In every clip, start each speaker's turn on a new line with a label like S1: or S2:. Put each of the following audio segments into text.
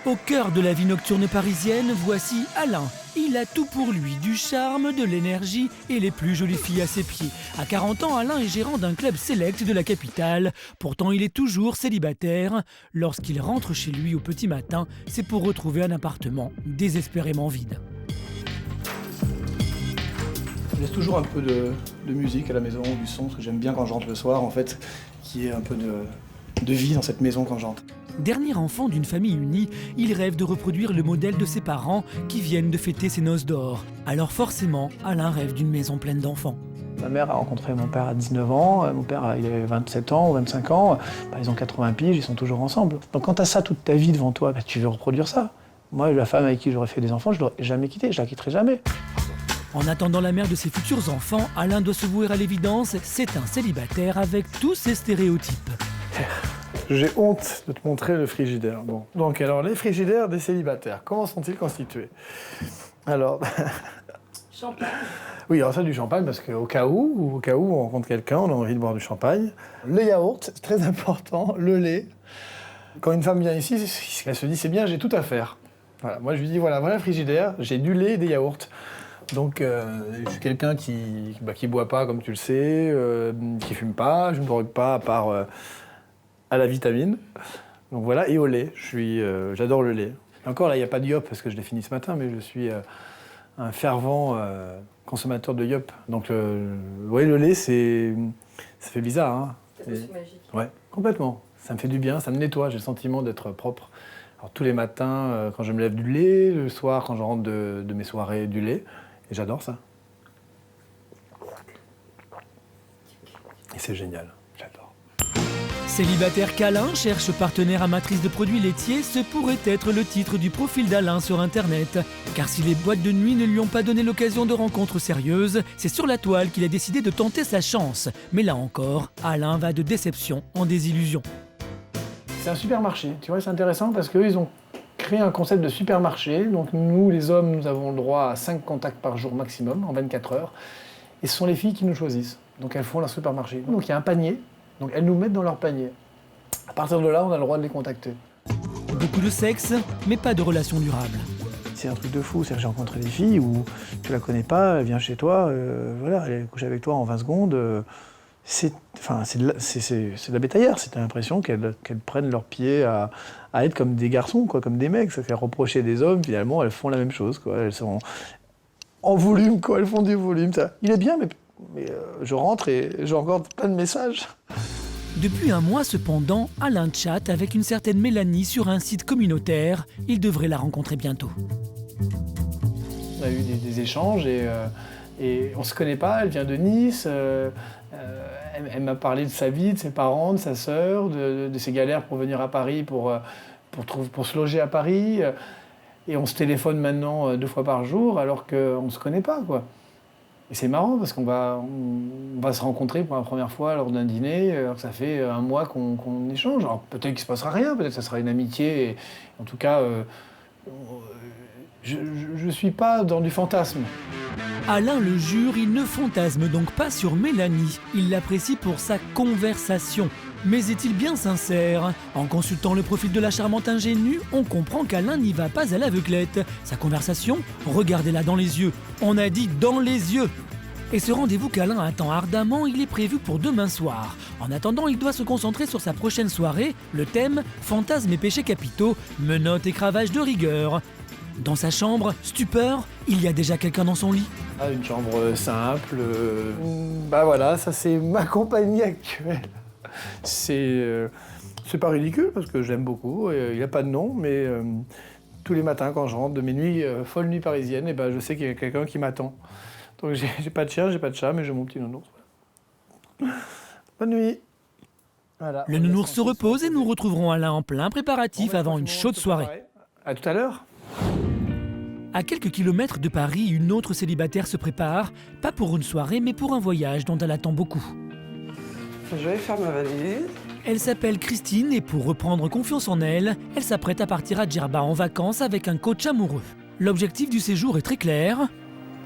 S1: Au cœur de la vie nocturne parisienne, voici Alain. Il a tout pour lui, du charme, de l'énergie et les plus jolies filles à ses pieds. À 40 ans, Alain est gérant d'un club select de la capitale. Pourtant, il est toujours célibataire. Lorsqu'il rentre chez lui au petit matin, c'est pour retrouver un appartement désespérément vide.
S2: Je laisse toujours un peu de musique à la maison, du son, parce que j'aime bien quand je rentre le soir, en fait, qu'il y ait un peu de vie dans cette maison quand j'entre.
S1: Dernier enfant d'une famille unie, il rêve de reproduire le modèle de ses parents qui viennent de fêter ses noces d'or. Alors forcément, Alain rêve d'une maison pleine d'enfants.
S2: Ma mère a rencontré mon père à 19 ans, mon père il avait 27 ans ou 25 ans, ils ont 80 piges, ils sont toujours ensemble. Donc quand tu as ça toute ta vie devant toi, tu veux reproduire ça. Moi, la femme avec qui j'aurais fait des enfants, je ne l'aurais jamais quittée, je la quitterai jamais.
S1: En attendant la mère de ses futurs enfants, Alain doit se vouer à l'évidence, c'est un célibataire avec tous ses stéréotypes.
S3: J'ai honte de te montrer le frigidaire. Bon. Donc, alors, les frigidaires des célibataires, comment sont-ils constitués? Alors...
S4: Champagne.
S3: Oui, alors ça, du champagne, parce qu'au cas où on rencontre quelqu'un, on a envie de boire du champagne. Le yaourt, c'est très important, le lait. Quand une femme vient ici, elle se dit, c'est bien, j'ai tout à faire. Voilà. Moi, je lui dis, voilà le frigidaire, j'ai du lait et des yaourts. Donc, je suis quelqu'un qui boit pas, comme tu le sais, qui fume pas, je ne drogue pas, à part à la vitamine. Donc voilà, et au lait. J'adore le lait. Et encore, là, il n'y a pas de yop, parce que je l'ai fini ce matin, mais je suis un fervent consommateur de yop. Donc, le lait, ça fait bizarre. Hein.
S4: C'est magique.
S3: Ouais, complètement. Ça me fait du bien, ça me nettoie, j'ai le sentiment d'être propre. Alors, tous les matins, quand je me lève, du lait, le soir, quand je rentre de mes soirées, du lait. Et j'adore ça. Et c'est génial, j'adore.
S1: Célibataire qu'Alain cherche partenaire amatrice de produits laitiers, ce pourrait être le titre du profil d'Alain sur Internet. Car si les boîtes de nuit ne lui ont pas donné l'occasion de rencontres sérieuses, c'est sur la toile qu'il a décidé de tenter sa chance. Mais là encore, Alain va de déception en désillusion.
S3: C'est un supermarché, tu vois, c'est intéressant parce qu'eux, ils ont créé un concept de supermarché. Donc nous, les hommes, nous avons le droit à 5 contacts par jour maximum, en 24 heures. Et ce sont les filles qui nous choisissent. Donc elles font leur supermarché. Donc il y a un panier, donc elles nous mettent dans leur panier. À partir de là, on a le droit de les contacter.
S1: Beaucoup de sexe, mais pas de relation durable.
S3: C'est un truc de fou, c'est que j'ai rencontré des filles où tu la connais pas, elle vient chez toi, voilà, elle couche avec toi en 20 secondes. C'est de la bétaillère, c'est l'impression qu'elles prennent leur pied à être comme des garçons, quoi, comme des mecs. Ça fait reprocher des hommes, finalement, elles font la même chose, quoi. Elles sont en volume, quoi, elles font du volume. Ça. Il est bien, mais je rentre et j'ai encore plein de messages.
S1: Depuis un mois cependant, Alain chatte avec une certaine Mélanie sur un site communautaire. Il devrait la rencontrer bientôt.
S3: On a eu des échanges et on se connaît pas, elle vient de Nice. Elle m'a parlé de sa vie, de ses parents, de sa sœur, de ses galères pour venir à Paris, pour se loger à Paris. Et on se téléphone maintenant 2 fois par jour alors qu'on ne se connaît pas, quoi. Et c'est marrant parce qu'on va se rencontrer pour la première fois lors d'un dîner, alors que ça fait un mois qu'on échange. Alors peut-être qu'il ne se passera rien, peut-être que ça sera une amitié. Et en tout cas, je ne suis pas dans du fantasme.
S1: Alain le jure, il ne fantasme donc pas sur Mélanie. Il l'apprécie pour sa conversation. Mais est-il bien sincère? En consultant le profil de la charmante ingénue, on comprend qu'Alain n'y va pas à l'aveuglette. Sa conversation, regardez-la dans les yeux. On a dit dans les yeux. Et ce rendez-vous qu'Alain attend ardemment, il est prévu pour demain soir. En attendant, il doit se concentrer sur sa prochaine soirée. Le thème, fantasmes et péchés capitaux, menottes et cravache de rigueur. Dans sa chambre, stupeur, il y a déjà quelqu'un dans son lit.
S3: Ah, une chambre simple. Voilà, ça c'est ma compagnie actuelle. C'est pas ridicule parce que j'aime beaucoup. Il n'a pas de nom, mais tous les matins quand je rentre de mes nuits, folles nuits parisiennes, je sais qu'il y a quelqu'un qui m'attend. Donc j'ai pas de chien, j'ai pas de chat, mais j'ai mon petit nounours. Bonne nuit. Voilà.
S1: Le nounours se repose et nous retrouverons Alain en plein préparatif avant une chaude soirée.
S3: À tout à l'heure.
S1: À quelques kilomètres de Paris, une autre célibataire se prépare, pas pour une soirée, mais pour un voyage dont elle attend beaucoup.
S4: Je vais faire ma valise.
S1: Elle s'appelle Christine et pour reprendre confiance en elle, elle s'apprête à partir à Djerba en vacances avec un coach amoureux. L'objectif du séjour est très clair.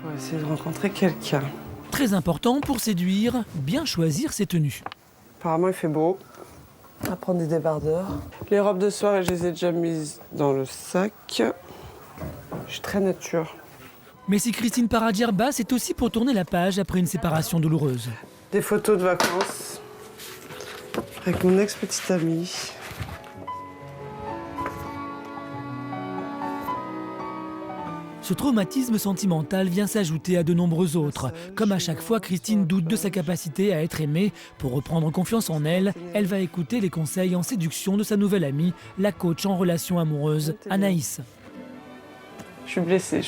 S4: Pour essayer de rencontrer quelqu'un.
S1: Très important pour séduire, bien choisir ses tenues.
S4: Apparemment, il fait beau. On va prendre des débardeurs. Les robes de soirée, je les ai déjà mises dans le sac. Je suis très nature.
S1: Mais si Christine part à Djerba, c'est aussi pour tourner la page après une séparation douloureuse.
S4: Des photos de vacances avec mon ex-petite amie.
S1: Ce traumatisme sentimental vient s'ajouter à de nombreux autres. Comme à chaque fois, Christine doute de sa capacité à être aimée. Pour reprendre confiance en elle, elle va écouter les conseils en séduction de sa nouvelle amie, la coach en relations amoureuses, Anaïs.
S4: Je suis blessée.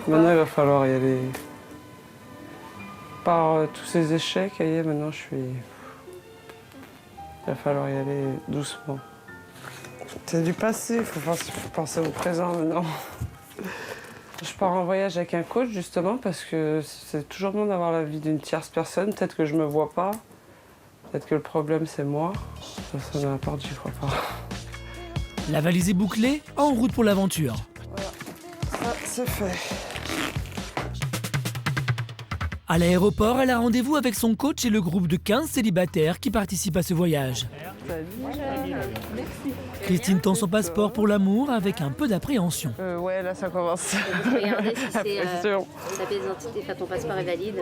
S4: Maintenant, il va falloir y aller. Par tous ces échecs, maintenant, il va falloir y aller doucement. C'est du passé, il faut penser au présent maintenant. Je pars en voyage avec un coach justement parce que c'est toujours bon d'avoir l'avis d'une tierce personne. Peut-être que je me vois pas, peut-être que le problème c'est moi. Ça m'importe, j'y crois pas.
S1: La valise est bouclée, en route pour l'aventure.
S4: Voilà, ça c'est fait.
S1: À l'aéroport, elle a rendez-vous avec son coach et le groupe de 15 célibataires qui participent à ce voyage. Christine tend son passeport pour l'amour avec un peu d'appréhension.
S4: Ouais, là ça commence.
S5: Regardez si ta pièce d'identité, enfin ton passeport est valide.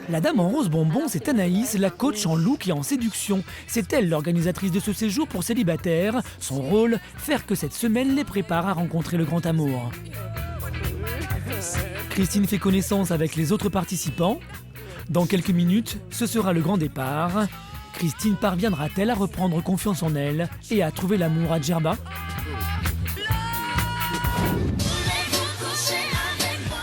S1: La dame en rose bonbon, c'est Anaïs, la coach en look et en séduction. C'est elle l'organisatrice de ce séjour pour célibataires. Son rôle, faire que cette semaine les prépare à rencontrer le grand amour. Christine fait connaissance avec les autres participants. Dans quelques minutes, ce sera le grand départ. Christine parviendra-t-elle à reprendre confiance en elle et à trouver l'amour à Djerba?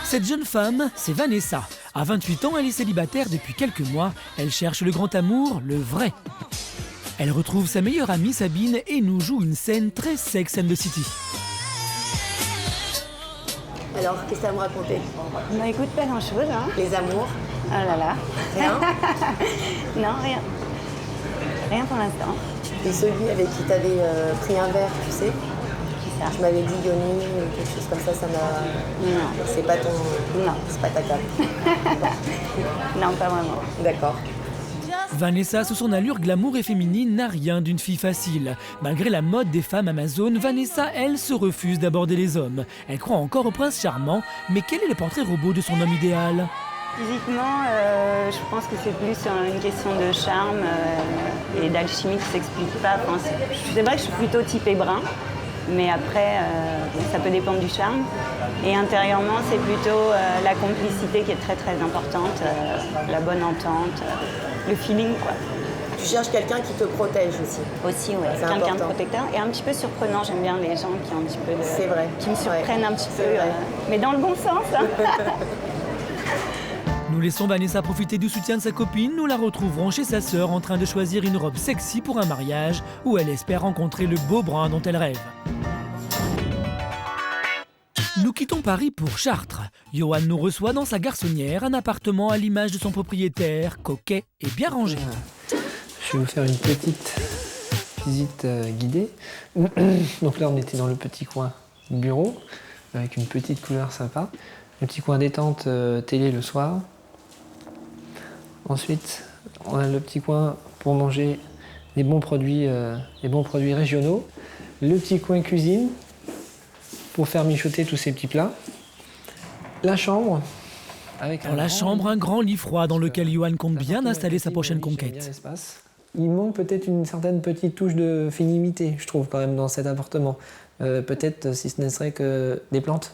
S1: Cette jeune femme, c'est Vanessa. À 28 ans, elle est célibataire depuis quelques mois. Elle cherche le grand amour, le vrai. Elle retrouve sa meilleure amie Sabine et nous joue une scène très Sex and the City.
S5: Alors, qu'est-ce que tu as à me raconter?
S6: Bah écoute, pas grand-chose, hein.
S5: Les amours?
S6: Ah là là.
S5: Rien?
S6: Non, rien. Rien pour l'instant.
S5: Et celui avec qui t'avais pris un verre, tu sais?
S6: Qui ça?
S5: Je m'avais dit Yoni ou quelque chose comme ça m'a...
S6: Non.
S5: C'est pas ton...
S6: Non.
S5: C'est pas ta cam.
S6: Non, pas vraiment.
S5: D'accord.
S1: Vanessa, sous son allure glamour et féminine, n'a rien d'une fille facile. Malgré la mode des femmes amazones, Vanessa, elle, se refuse d'aborder les hommes. Elle croit encore au prince charmant, mais quel est le portrait robot de son homme idéal?
S6: Physiquement, je pense que c'est plus une question de charme et d'alchimie qui ne s'explique pas. Enfin, c'est vrai que je suis plutôt typée brun, mais après, ça peut dépendre du charme. Et intérieurement, c'est plutôt la complicité qui est très très importante, la bonne entente, le feeling, quoi.
S5: Tu cherches quelqu'un qui te protège aussi.
S6: Aussi, ouais,
S5: C'est
S6: quelqu'un de
S5: important.
S6: protecteur et un petit peu surprenant. J'aime bien les gens qui ont un petit peu de...
S5: C'est vrai.
S6: Qui me surprennent
S5: Ouais.
S6: un petit peu,
S5: C'est vrai.
S6: mais dans le bon sens. Hein.
S1: Nous laissons Vanessa profiter du soutien de sa copine. Nous la retrouverons chez sa sœur en train de choisir une robe sexy pour un mariage où elle espère rencontrer le beau brun dont elle rêve. Nous quittons Paris pour Chartres. Johan nous reçoit dans sa garçonnière, un appartement à l'image de son propriétaire, coquet et bien rangé.
S7: Je vais vous faire une petite visite guidée. Donc là, on était dans le petit coin bureau, avec une petite couleur sympa. Le petit coin détente télé le soir. Ensuite, on a le petit coin pour manger les bons produits régionaux. Le petit coin cuisine pour faire mijoter tous ces petits plats. La chambre. Avec
S1: Dans la chambre, un grand lit froid dans lequel Johan compte bien installer sa prochaine conquête.
S7: Il manque peut-être une certaine petite touche de féminité, je trouve, quand même, dans cet appartement. Peut-être, si ce ne serait que des plantes.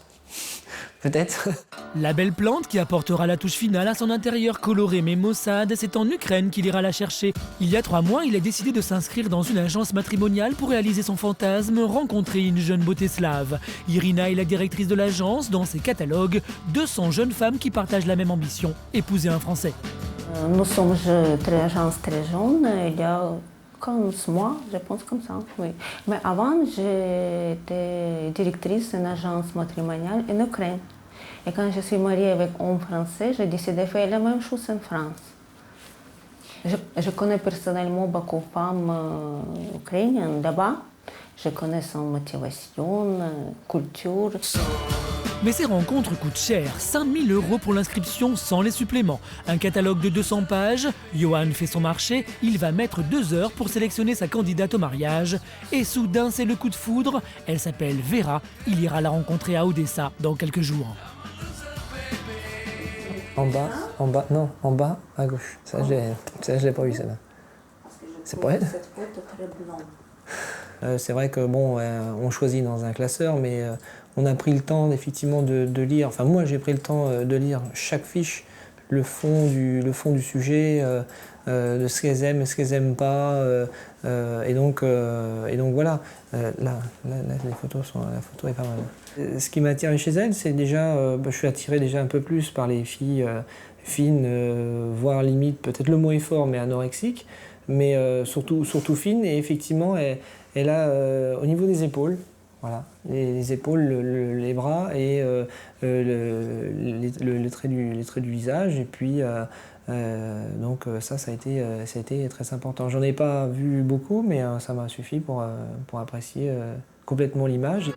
S7: Peut-être.
S1: La belle plante qui apportera la touche finale à son intérieur coloré mais maussade, c'est en Ukraine qu'il ira la chercher. Il y a 3 mois, il a décidé de s'inscrire dans une agence matrimoniale pour réaliser son fantasme, rencontrer une jeune beauté slave. Irina est la directrice de l'agence. Dans ses catalogues, 200 jeunes femmes qui partagent la même ambition, épouser un Français.
S6: Nous sommes très agence très jeune. Il y a 15 mois, je pense comme ça, oui. Mais avant, j'étais directrice d'une agence matrimoniale en Ukraine. Et quand je suis mariée avec un Français, j'ai décidé de faire la même chose en France. Je connais personnellement beaucoup de femmes ukrainiennes là-bas. Je connais son motivation, culture.
S1: Mais ces rencontres coûtent cher, 5 000 € pour l'inscription sans les suppléments. Un catalogue de 200 pages, Johan fait son marché, il va mettre 2 heures pour sélectionner sa candidate au mariage. Et soudain, c'est le coup de foudre, elle s'appelle Vera, il ira la rencontrer à Odessa dans quelques jours.
S7: En bas, à gauche. Ça, je l'ai pas vu, celle-là. C'est pas elle ? C'est vrai que bon, on choisit dans un classeur, mais on a pris le temps effectivement de lire. Enfin, moi, j'ai pris le temps de lire chaque fiche, le fond du sujet, de ce qu'elles aiment, ce qu'elles aiment pas, et donc voilà. Là, les photos la photo est pas mal. Ce qui m'attire chez elles, c'est déjà, je suis attiré déjà un peu plus par les filles fines, voire limite, peut-être le mot est fort, mais anorexiques, mais surtout fines. Et effectivement, elle a au niveau des épaules, voilà, les épaules, les bras et les traits du visage. Et puis donc ça a été très important. J'en ai pas vu beaucoup, mais ça m'a suffi pour apprécier complètement l'image.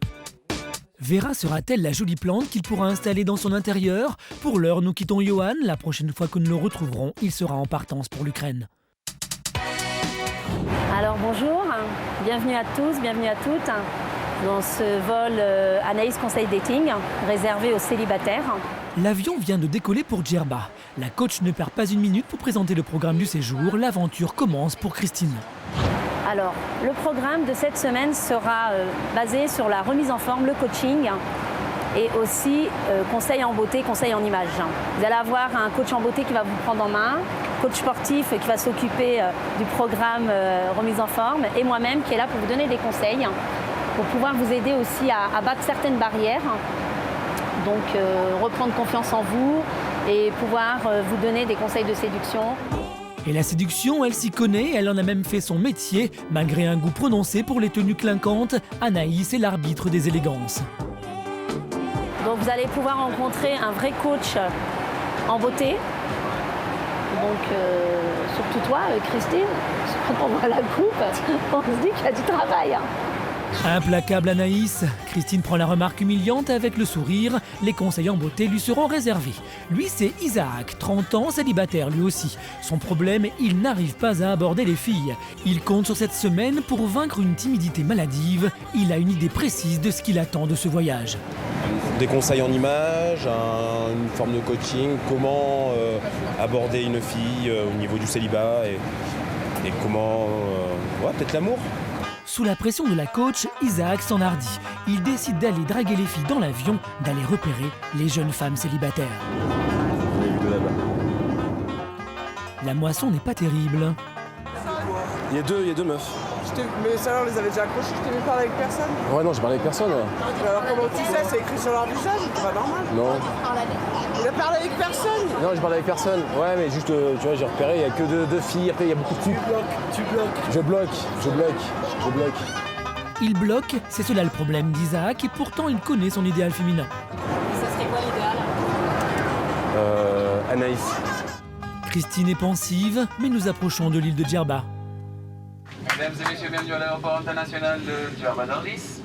S1: Vera sera-t-elle la jolie plante qu'il pourra installer dans son intérieur ? Pour l'heure, nous quittons Johan. La prochaine fois que nous le retrouverons, il sera en partance pour l'Ukraine.
S5: Alors bonjour, bienvenue à tous, bienvenue à toutes dans ce vol Anaïs Conseil Dating réservé aux célibataires.
S1: L'avion vient de décoller pour Djerba. La coach ne perd pas une minute pour présenter le programme du séjour. L'aventure commence pour Christine.
S5: Alors, le programme de cette semaine sera basé sur la remise en forme, le coaching et aussi conseil en beauté, conseil en image. Vous allez avoir un coach en beauté qui va vous prendre en main, coach sportif qui va s'occuper du programme remise en forme et moi-même qui est là pour vous donner des conseils, pour pouvoir vous aider aussi à battre certaines barrières, donc reprendre confiance en vous et pouvoir vous donner des conseils de séduction.
S1: Et la séduction, elle s'y connaît, elle en a même fait son métier. Malgré un goût prononcé pour les tenues clinquantes, Anaïs est l'arbitre des élégances.
S5: Donc vous allez pouvoir rencontrer un vrai coach en beauté. Donc surtout toi, Christine, quand on voit la coupe, on se dit qu'il y a du travail.
S1: Implacable Anaïs, Christine prend la remarque humiliante avec le sourire. Les conseils en beauté lui seront réservés. Lui, c'est Isaac, 30 ans, célibataire lui aussi. Son problème, il n'arrive pas à aborder les filles. Il compte sur cette semaine pour vaincre une timidité maladive. Il a une idée précise de ce qu'il attend de ce voyage.
S8: Des conseils en image, une forme de coaching, comment aborder une fille au niveau du célibat et comment, peut-être l'amour.
S1: Sous la pression de la coach, Isaac s'enhardit. Il décide d'aller draguer les filles dans l'avion, d'aller repérer les jeunes femmes célibataires. La moisson n'est pas terrible.
S8: Il y a deux meufs.
S4: Mais ça, on les avait déjà accrochés, je t'ai vu parler avec personne.
S8: Ouais, non, j'ai parlé avec personne.
S4: Mais alors comment tu sais, c'est écrit sur leur visage, c'est pas normal.
S8: Non.
S4: Il a parlé avec personne.
S8: Non, j'ai parlé avec personne. Ouais, mais juste, tu vois, j'ai repéré, il y a que deux filles, après il y a beaucoup de filles.
S4: Tu bloques.
S8: Je bloque.
S1: Il bloque, c'est cela le problème d'Isaac, et pourtant il connaît son idéal féminin.
S5: Ça serait quoi l'idéal ?
S8: Anaïs.
S1: Christine est pensive, mais nous approchons de l'île de Djerba.
S9: Mesdames et messieurs, bienvenue à l'aéroport international de Djerba-Nargis.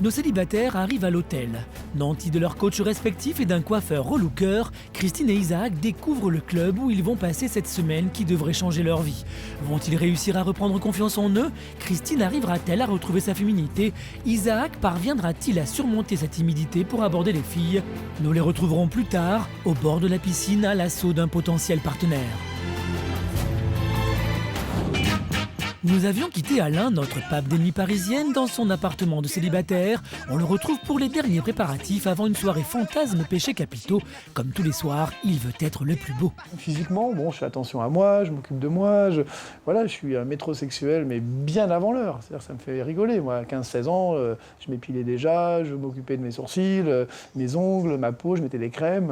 S1: Nos célibataires arrivent à l'hôtel. Nantis de leurs coachs respectifs et d'un coiffeur relooker, Christine et Isaac découvrent le club où ils vont passer cette semaine qui devrait changer leur vie. Vont-ils réussir à reprendre confiance en eux ? Christine arrivera-t-elle à retrouver sa féminité ? Isaac parviendra-t-il à surmonter sa timidité pour aborder les filles ? Nous les retrouverons plus tard, au bord de la piscine, à l'assaut d'un potentiel partenaire. Nous avions quitté Alain, notre pape des nuits parisiennes, dans son appartement de célibataire. On le retrouve pour les derniers préparatifs avant une soirée fantasme péchés capitaux. Comme tous les soirs, il veut être le plus beau.
S2: Physiquement, je fais attention à moi, je m'occupe de moi. Je suis un métrosexuel, mais bien avant l'heure. C'est-à-dire, ça me fait rigoler. Moi, à 15-16 ans, je m'épilais déjà, je m'occupais de mes sourcils, mes ongles, ma peau, je mettais des crèmes.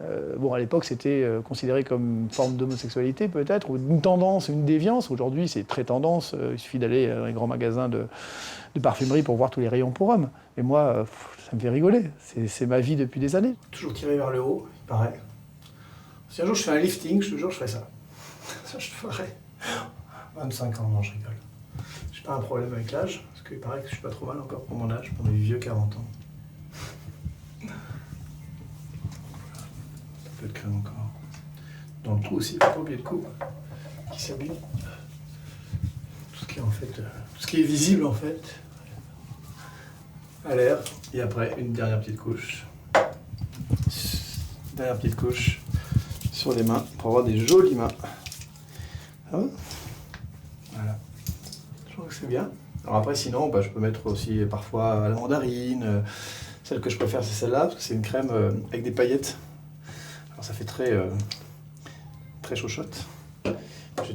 S2: À l'époque, c'était considéré comme une forme d'homosexualité, peut-être, ou une tendance, une déviance. Aujourd'hui, c'est très tendance. Il suffit d'aller dans les grands magasins de parfumerie pour voir tous les rayons pour hommes. Et moi, ça me fait rigoler. C'est ma vie depuis des années.
S3: Toujours tiré vers le haut, il paraît. Si un jour je fais un lifting, je te jure, je ferai ça. Ça, je le ferai. 25 ans, non, je rigole. J'ai pas un problème avec l'âge, parce qu'il paraît que je suis pas trop mal encore pour mon âge, pour mes vieux 40 ans. dans le cou aussi, il faut pas oublier le cou, qui s'abîme. Tout ce qui est en fait, tout ce qui est visible en fait, à l'air. Et après, une dernière petite couche. Dernière petite couche sur les mains pour avoir des jolies mains. Ah ouais. Voilà. Je trouve que c'est bien. Alors après, sinon, je peux mettre aussi parfois à la mandarine. Celle que je préfère, c'est celle-là, parce que c'est une crème avec des paillettes. Alors ça fait très chochotte. Je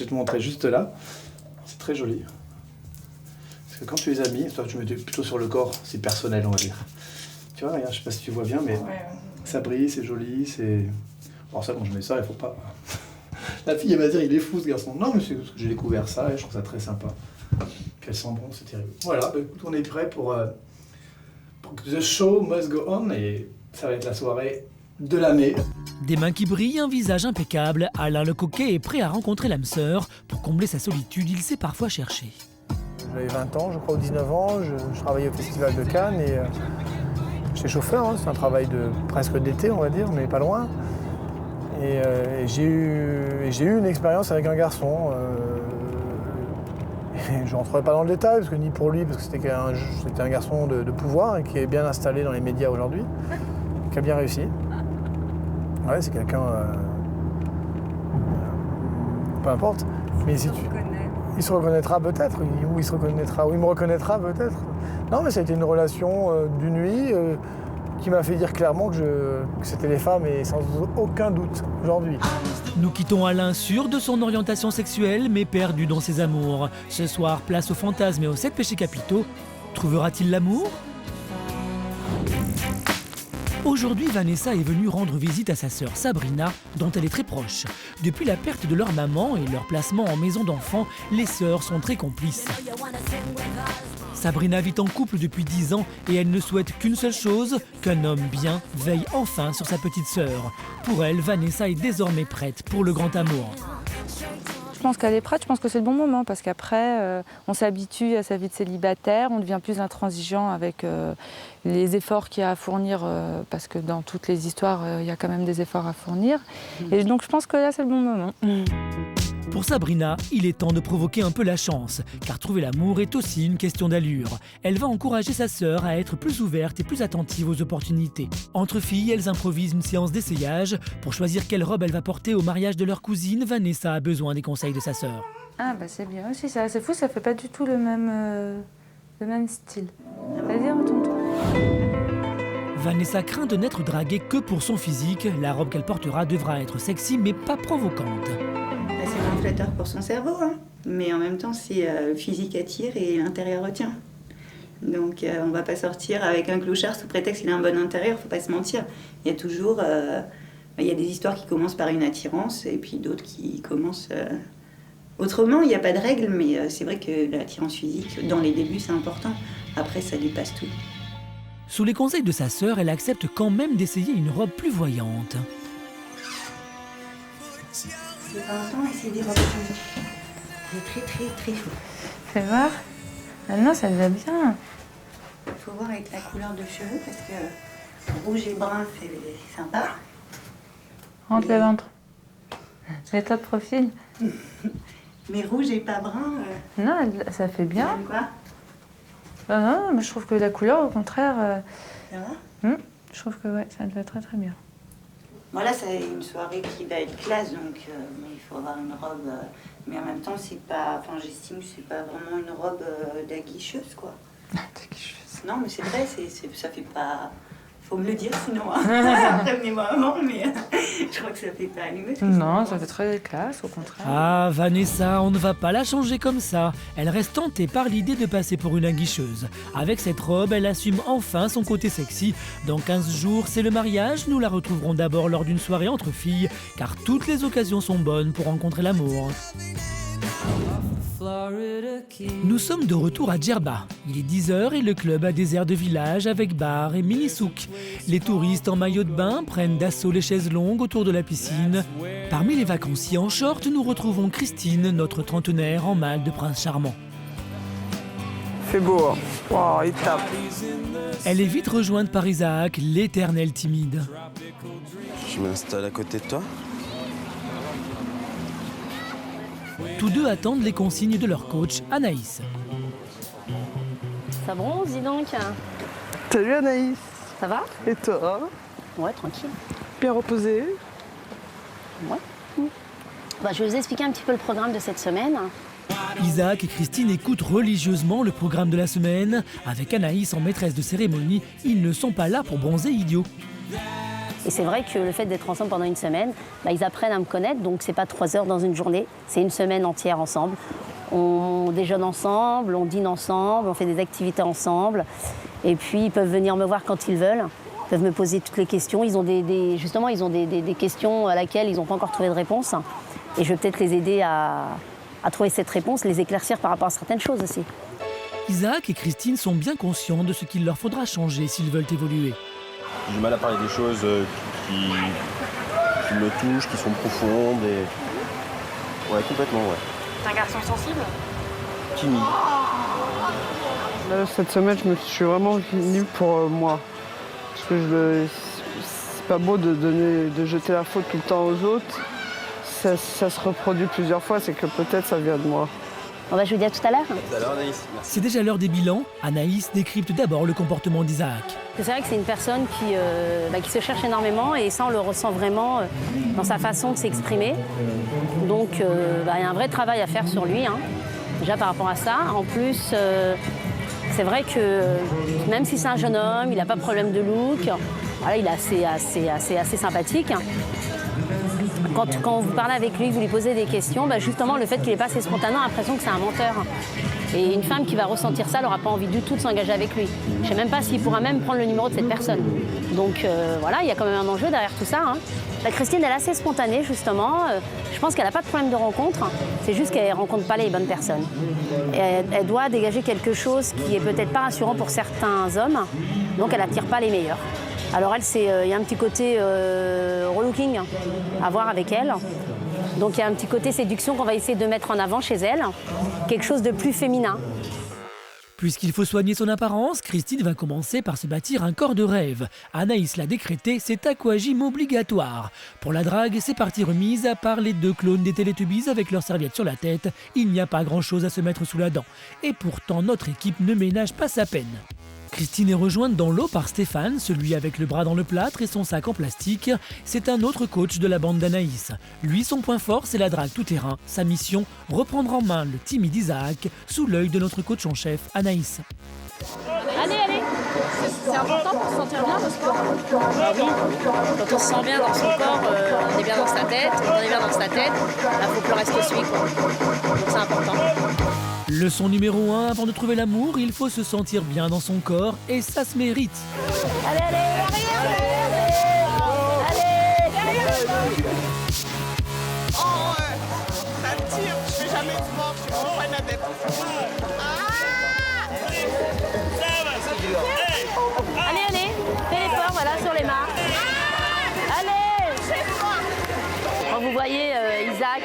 S3: vais te montrer juste là. C'est très joli. Parce que quand tu les as mis, toi tu mets plutôt sur le corps, c'est personnel, on va dire. Tu vois, regarde, je sais pas si tu vois bien, mais ça brille, c'est joli, c'est... Alors ça, quand je mets ça, il faut pas... La fille, elle va dire, il est fou ce garçon. Non, mais c'est parce que j'ai découvert ça et je trouve ça très sympa. Puis elle sent bon, c'est terrible. Voilà, écoute, on est prêt pour que The Show Must Go On et ça va être la soirée de l'année.
S1: Des mains qui brillent, un visage impeccable, Alain Le Coquet est prêt à rencontrer l'âme sœur. Pour combler sa solitude, il s'est parfois cherché.
S3: J'avais 20 ans, je crois, ou 19 ans, je travaillais au Festival de Cannes et j'étais chauffeur, hein, c'est un travail de presque d'été, on va dire, mais pas loin. Et j'ai eu une expérience avec un garçon. Je ne rentrerai pas dans le détail, parce que ni pour lui, parce que c'était un garçon de pouvoir et qui est bien installé dans les médias aujourd'hui, qui a bien réussi. Ouais, c'est quelqu'un... peu importe. Mais si il se reconnaîtra peut-être, ou il se reconnaîtra, ou il me reconnaîtra peut-être. Non, mais ça a été une relation d'une nuit qui m'a fait dire clairement que c'était les femmes, et sans aucun doute, aujourd'hui.
S1: Nous quittons Alain sûr de son orientation sexuelle, mais perdu dans ses amours. Ce soir, place aux fantasmes et aux 7 péchés capitaux. Trouvera-t-il l'amour ? Aujourd'hui, Vanessa est venue rendre visite à sa sœur Sabrina, dont elle est très proche. Depuis la perte de leur maman et leur placement en maison d'enfants, les sœurs sont très complices. Sabrina vit en couple depuis 10 ans et elle ne souhaite qu'une seule chose, qu'un homme bien veille enfin sur sa petite sœur. Pour elle, Vanessa est désormais prête pour le grand amour.
S10: Je pense qu'elle est prête, je pense que c'est le bon moment parce qu'après, on s'habitue à sa vie de célibataire, on devient plus intransigeant avec les efforts qu'il y a à fournir, parce que dans toutes les histoires, il y a quand même des efforts à fournir. Et donc je pense que là, c'est le bon moment.
S1: Pour Sabrina, il est temps de provoquer un peu la chance, car trouver l'amour est aussi une question d'allure. Elle va encourager sa sœur à être plus ouverte et plus attentive aux opportunités. Entre filles, elles improvisent une séance d'essayage. Pour choisir quelle robe elle va porter au mariage de leur cousine, Vanessa a besoin des conseils de sa sœur.
S10: Ah bah c'est bien aussi ça, c'est fou, ça fait pas du tout le même style. Vas-y, retourne-toi.
S1: Vanessa craint de n'être draguée que pour son physique. La robe qu'elle portera devra être sexy mais pas provocante.
S11: C'est un flatteur pour son cerveau, hein. Mais en même temps, c'est le physique attire et l'intérieur retient. Donc on va pas sortir avec un clochard sous prétexte qu'il a un bon intérieur, faut pas se mentir. Il y a toujours... il y a des histoires qui commencent par une attirance et puis d'autres qui commencent... Autrement, il n'y a pas de règle, mais c'est vrai que l'attirance physique, dans les débuts, c'est important. Après, ça dépasse tout.
S1: Sous les conseils de sa sœur, elle accepte quand même d'essayer une robe plus voyante.
S11: C'est pas longtemps, essayer des robes chaudes. C'est très chaud.
S10: Fais voir. Ah non, ça te va bien.
S11: Il faut voir avec la couleur de cheveux parce que rouge et brun, c'est sympa.
S10: Rentre le ventre. Mets-toi de profil.
S11: Mais rouge et pas brun...
S10: Non, ça fait bien.
S11: Quoi?
S10: Non, mais je trouve que la couleur, au contraire...
S11: Ça va?
S10: Je trouve que ouais, ça te va très très bien.
S11: Voilà, c'est une soirée qui va être classe, donc il faut avoir une robe... mais en même temps, c'est pas... Enfin, j'estime que c'est pas vraiment une robe d'aguicheuse, quoi.
S10: D'aguicheuse.
S11: Non, mais c'est vrai, ça fait pas... Faut me le dire, sinon... Prévenez-moi avant, mais je crois que ça fait pas allumer.
S10: Non, ça fait très classe, au contraire.
S1: Ah, Vanessa, on ne va pas la changer comme ça. Elle reste tentée par l'idée de passer pour une aguicheuse. Avec cette robe, elle assume enfin son côté sexy. Dans 15 jours, c'est le mariage. Nous la retrouverons d'abord lors d'une soirée entre filles, car toutes les occasions sont bonnes pour rencontrer l'amour. Nous sommes de retour à Djerba. Il est 10h et le club a des airs de village avec bar et mini-souk. Les touristes en maillot de bain prennent d'assaut les chaises longues autour de la piscine. Parmi les vacanciers en short, nous retrouvons Christine, notre trentenaire en malle de prince charmant.
S4: fait beau. Hein. Wow, il tape.
S1: Elle est vite rejointe par Isaac, l'éternel timide.
S8: Je m'installe à côté de toi.
S1: Tous deux attendent les consignes de leur coach, Anaïs.
S5: Ça bronze, dis donc.
S4: Salut Anaïs.
S5: Ça va?
S4: Et toi?
S5: Ouais, tranquille.
S4: Bien reposé?
S5: Ouais. Bah, je vais vous expliquer un petit peu le programme de cette semaine.
S1: Isaac et Christine écoutent religieusement le programme de la semaine. Avec Anaïs en maîtresse de cérémonie, ils ne sont pas là pour bronzer idiots.
S5: Et c'est vrai que le fait d'être ensemble pendant une semaine, bah, ils apprennent à me connaître, donc c'est pas 3 heures dans une journée, c'est une semaine entière ensemble. On déjeune ensemble, on dîne ensemble, on fait des activités ensemble. Et puis ils peuvent venir me voir quand ils veulent, ils peuvent me poser toutes les questions. Ils ont des questions à laquelle ils n'ont pas encore trouvé de réponse. Et je vais peut-être les aider à trouver cette réponse, les éclaircir par rapport à certaines choses aussi.
S1: Isaac et Christine sont bien conscients de ce qu'il leur faudra changer s'ils veulent évoluer.
S8: J'ai du mal à parler des choses qui me touchent, qui sont profondes et... Ouais, complètement, ouais.
S5: T'es un garçon sensible?
S8: Timide.
S4: Là, cette semaine, je me suis vraiment venue pour moi. Parce que c'est pas beau de jeter la faute tout le temps aux autres. Ça se reproduit plusieurs fois, c'est que peut-être ça vient de moi.
S5: On va je vous dis à tout à l'heure.
S8: À tout à l'heure, Anaïs. Merci.
S1: C'est déjà l'heure des bilans. Anaïs décrypte d'abord le comportement d'Isaac.
S5: C'est vrai que c'est une personne qui se cherche énormément et ça on le ressent vraiment dans sa façon de s'exprimer. Donc il y a un vrai travail à faire sur lui, hein, déjà par rapport à ça. En plus, c'est vrai que même si c'est un jeune homme, il n'a pas de problème de look, voilà, il est assez sympathique. Quand vous parlez avec lui, vous lui posez des questions, justement le fait qu'il n'est pas assez spontané, on a l'impression que c'est un menteur. Et une femme qui va ressentir ça, elle n'aura pas envie du tout de s'engager avec lui. Je ne sais même pas s'il pourra même prendre le numéro de cette personne. Donc voilà, il y a quand même un enjeu derrière tout ça. Hein. La Christine, elle est assez spontanée justement. Je pense qu'elle n'a pas de problème de rencontre. C'est juste qu'elle ne rencontre pas les bonnes personnes. Et elle doit dégager quelque chose qui est peut-être pas rassurant pour certains hommes. Donc elle n'attire pas les meilleurs. Alors elle, il y a un petit côté relooking à voir avec elle. Donc il y a un petit côté séduction qu'on va essayer de mettre en avant chez elle. Quelque chose de plus féminin.
S1: Puisqu'il faut soigner son apparence, Christine va commencer par se bâtir un corps de rêve. Anaïs l'a décrété, c'est aquagym obligatoire. Pour la drague, c'est partie remise, à part les 2 clones des Teletubbies avec leurs serviettes sur la tête. Il n'y a pas grand-chose à se mettre sous la dent. Et pourtant, notre équipe ne ménage pas sa peine. Christine est rejointe dans l'eau par Stéphane, celui avec le bras dans le plâtre et son sac en plastique. C'est un autre coach de la bande d'Anaïs. Lui, son point fort, c'est la drague tout-terrain. Sa mission, reprendre en main le timide Isaac, sous l'œil de notre coach en chef, Anaïs.
S5: Allez, allez. C'est important pour se sentir bien parce que oui, quand on se sent bien dans son corps, on est bien dans sa tête. Quand on est bien dans sa tête, il faut que le reste suive. Donc c'est important.
S1: Leçon numéro 1, avant de trouver l'amour, il faut se sentir bien dans son corps et ça se mérite.
S5: Allez, allez,
S12: Oh ouais, ça tire, je fais jamais de sport, je suis pas une adepte.
S5: allez, allez, fais l'effort, voilà, sur les marques. Allez. Quand vous voyez Isaac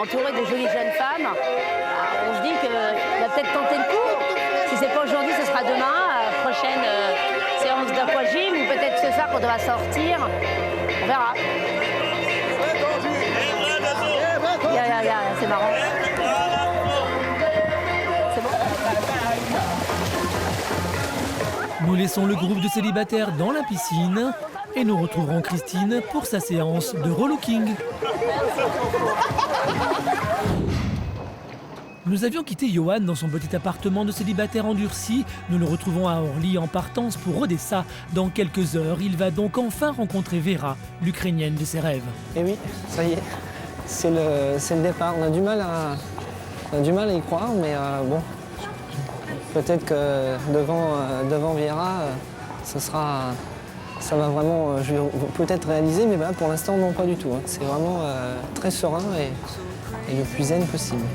S5: entouré de jolies jeunes femmes, on se dit qu'il va peut-être tenter le coup. Si c'est pas aujourd'hui, ce sera demain, prochaine séance d'aquagym ou peut-être ce soir quand on va sortir. On verra. C'est marrant. C'est bon.
S1: Nous laissons le groupe de célibataires dans la piscine et nous retrouverons Christine pour sa séance de relooking. Nous avions quitté Johan dans son petit appartement de célibataire endurci. Nous le retrouvons à Orly en partance pour Odessa. Dans quelques heures, il va donc enfin rencontrer Vera, l'Ukrainienne de ses rêves.
S7: Et oui, ça y est, c'est le départ. On a du mal à y croire, mais bon, peut-être que devant Vera, ça va vraiment, je vais peut-être réaliser, mais pour l'instant, non, pas du tout. Hein. C'est vraiment très serein et le plus zen possible.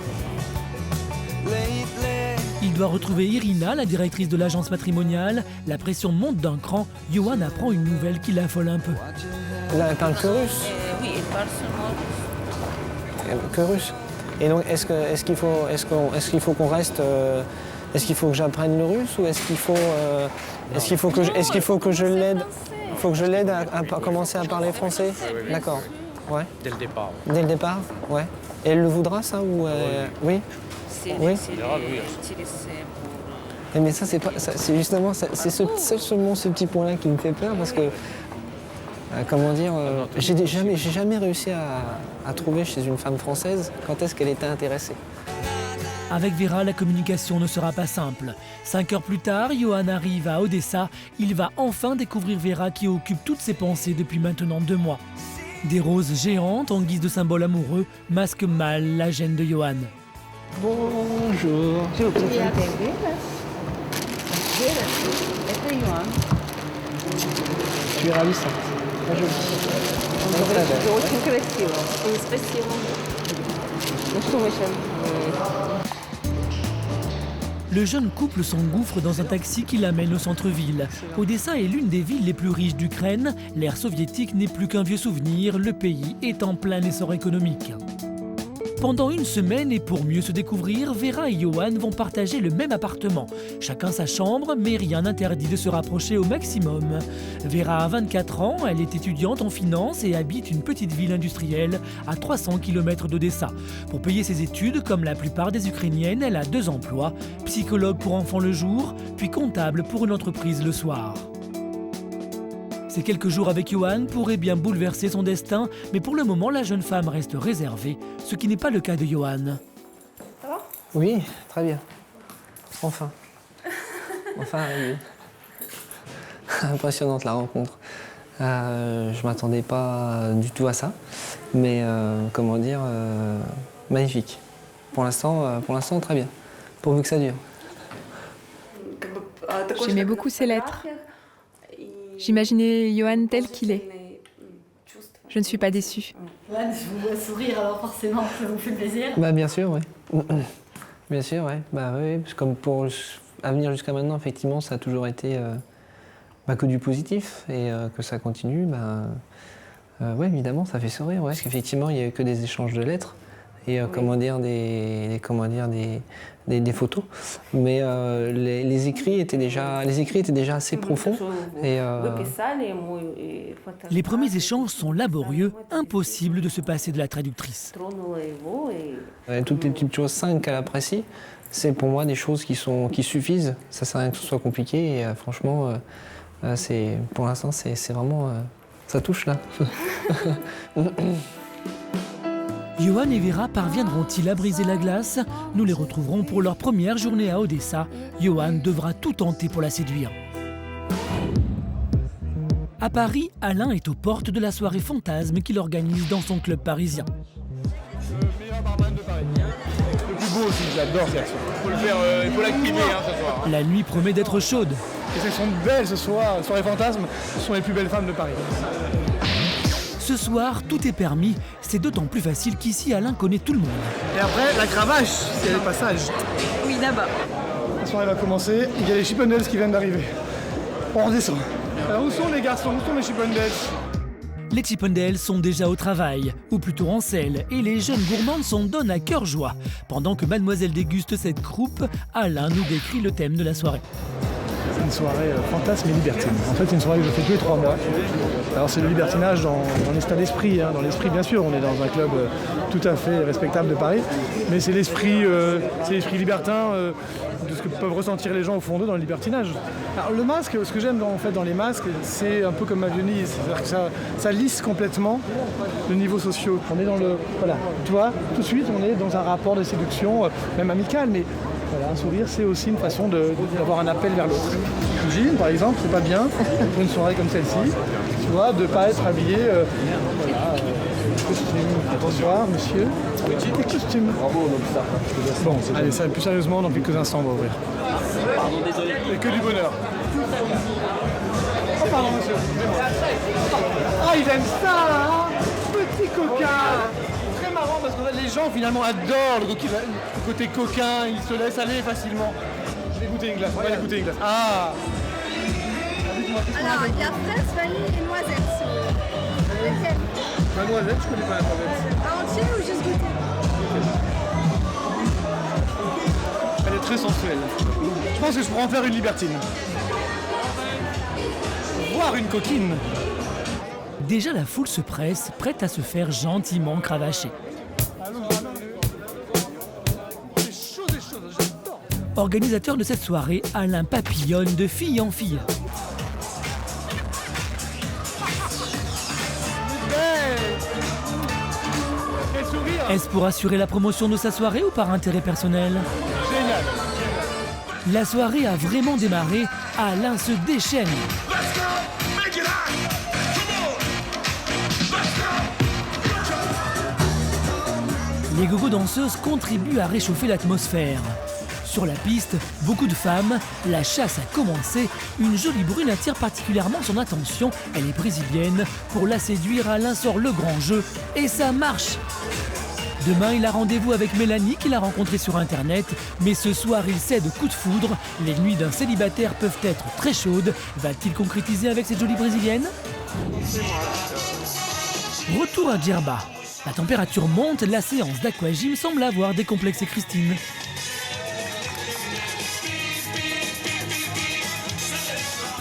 S1: Il doit retrouver Irina, la directrice de l'agence matrimoniale. La pression monte d'un cran. Johan apprend une nouvelle qui l'affole un peu.
S7: Là, elle parle que russe.
S10: Oui, elle parle seulement
S7: Que russe. Et donc, est-ce qu'il faut qu'on reste Est-ce qu'il faut que j'apprenne le russe ou est-ce qu'il faut que je l'aide? Faut que je l'aide à commencer à parler français? D'accord. Ouais.
S13: Dès le départ.
S7: Dès le départ? Ouais. Et elle le voudra ça ou oui? Oui. Mais ça c'est pas, c'est justement, c'est seulement ce petit point-là qui me fait peur parce que comment dire, j'ai jamais réussi à trouver chez une femme française quand est-ce qu'elle était intéressée.
S1: Avec Vera, la communication ne sera pas simple. 5 heures plus tard, Johan arrive à Odessa. Il va enfin découvrir Vera qui occupe toutes ses pensées depuis maintenant 2 mois. Des roses géantes en guise de symbole amoureux masquent mal la gêne de Johan.
S7: Bonjour. Tu es ravissante. Très jolie.
S1: Le jeune couple s'engouffre dans un taxi qui l'amène au centre-ville. Odessa est l'une des villes les plus riches d'Ukraine. L'ère soviétique n'est plus qu'un vieux souvenir. Le pays est en plein essor économique. Pendant 1 semaine et pour mieux se découvrir, Vera et Johan vont partager le même appartement. Chacun sa chambre, mais rien n'interdit de se rapprocher au maximum. Vera a 24 ans, elle est étudiante en finance et habite une petite ville industrielle à 300 km d'Odessa. Pour payer ses études, comme la plupart des Ukrainiennes, elle a 2 emplois, psychologue pour enfants le jour, puis comptable pour une entreprise le soir. Ces quelques jours avec Johan pourraient bien bouleverser son destin, mais pour le moment, la jeune femme reste réservée, ce qui n'est pas le cas de Johan.
S7: Ça va? Oui, très bien. Enfin. Enfin, oui. Impressionnante la rencontre. Je m'attendais pas du tout à ça, mais comment dire, magnifique. Pour l'instant, très bien. Pourvu que ça dure.
S14: J'aimais beaucoup ses lettres. J'imaginais Johan tel qu'il est. Je ne suis pas déçue.
S5: Johan, je vous vois sourire, alors forcément, ça vous fait plaisir.
S7: Bah, bien sûr, oui. Bien sûr, oui. Bah, oui, comme pour l'avenir jusqu'à maintenant, effectivement, ça a toujours été que du positif et que ça continue. Oui, évidemment, ça fait sourire. Ouais, parce qu'effectivement, il n'y a eu que des échanges de lettres et des photos. Mais les écrits étaient déjà assez profonds. Et,
S1: Les premiers échanges sont laborieux, impossible de se passer de la traductrice.
S7: Toutes les petites choses simples qu'elle apprécie, c'est pour moi des choses qui suffisent. Ça ne sert à rien que ce soit compliqué. Et franchement, pour l'instant, c'est vraiment... ça touche là.
S1: Johan et Vera parviendront-ils à briser la glace? Nous les retrouverons pour leur première journée à Odessa. Johan devra tout tenter pour la séduire. À Paris, Alain est aux portes de la soirée fantasme qu'il organise dans son club parisien.
S3: Le meilleur barman de Paris. Le plus beau aussi, j'adore ce garçon. Il faut l'activer ce soir.
S1: La nuit promet d'être chaude.
S3: Et elles sont belles ce soir, soirée fantasme, ce sont les plus belles femmes de Paris.
S1: Ce soir, tout est permis. C'est d'autant plus facile qu'ici, Alain connaît tout le monde.
S3: Et après, la cravache, c'est le passage.
S14: Oui, là-bas.
S3: La soirée va commencer. Il y a les Chippendales qui viennent d'arriver. On redescend. Alors où sont les garçons? Où sont les Chippendales?
S1: Les Chippendales sont déjà au travail, ou plutôt en selle, et les jeunes gourmandes s'en donnent à cœur joie. Pendant que mademoiselle déguste cette croupe, Alain nous décrit le thème de la soirée.
S3: C'est une soirée fantasme et libertine. En fait, c'est une soirée que je fais tous les 3 mois. Alors c'est le libertinage dans l'état d'esprit. Dans l'esprit, bien sûr, on est dans un club tout à fait respectable de Paris. Mais c'est l'esprit libertin de ce que peuvent ressentir les gens au fond d'eux dans le libertinage. Alors le masque, ce que j'aime dans les masques, c'est un peu comme ma Venise. C'est-à-dire que ça lisse complètement le niveau social. On est dans le... Voilà, tu vois, tout de suite, on est dans un rapport de séduction, même amical, mais... Voilà, un sourire, c'est aussi une façon d'avoir un appel vers l'autre. Gilles, par exemple, c'est pas bien, pour une soirée comme celle-ci, tu vois, de ne pas être habillé, costume. Bonsoir, monsieur. Petit costume. Bon, allez, ça, plus sérieusement, dans quelques instants, on va ouvrir. Pardon, désolé. Et que du bonheur. Oh, pardon, monsieur. Ah, ils aiment ça, hein. Petit coquin. Marrant parce que les gens finalement adorent le côté coquin, ils se laissent aller facilement. Je vais goûter une glace, on va aller goûter une glace. Ah.
S15: Alors, il y a fraise, vanille et noisette. Lequel?
S3: La noisette, je connais pas la noisette.
S15: Entier ou juste goûter?
S3: Elle est très sensuel. Je pense que je pourrais en faire une libertine. Voir une coquine.
S1: Déjà la foule se presse, prête à se faire gentiment cravacher. Organisateur de cette soirée, Alain papillonne de fille en fille. Est-ce pour assurer la promotion de sa soirée ou par intérêt personnel?
S3: Génial.
S1: La soirée a vraiment démarré, Alain se déchaîne. Les gogo danseuses contribuent à réchauffer l'atmosphère. Sur la piste, beaucoup de femmes, la chasse a commencé, une jolie brune attire particulièrement son attention, elle est brésilienne, pour la séduire Alain sort le grand jeu, et ça marche. Demain, il a rendez-vous avec Mélanie qu'il a rencontrée sur internet, mais ce soir, il cède coup de foudre, les nuits d'un célibataire peuvent être très chaudes, va-t-il concrétiser avec cette jolie brésilienne? Retour à Djerba. La température monte, la séance d'aquagym semble avoir décomplexé Christine.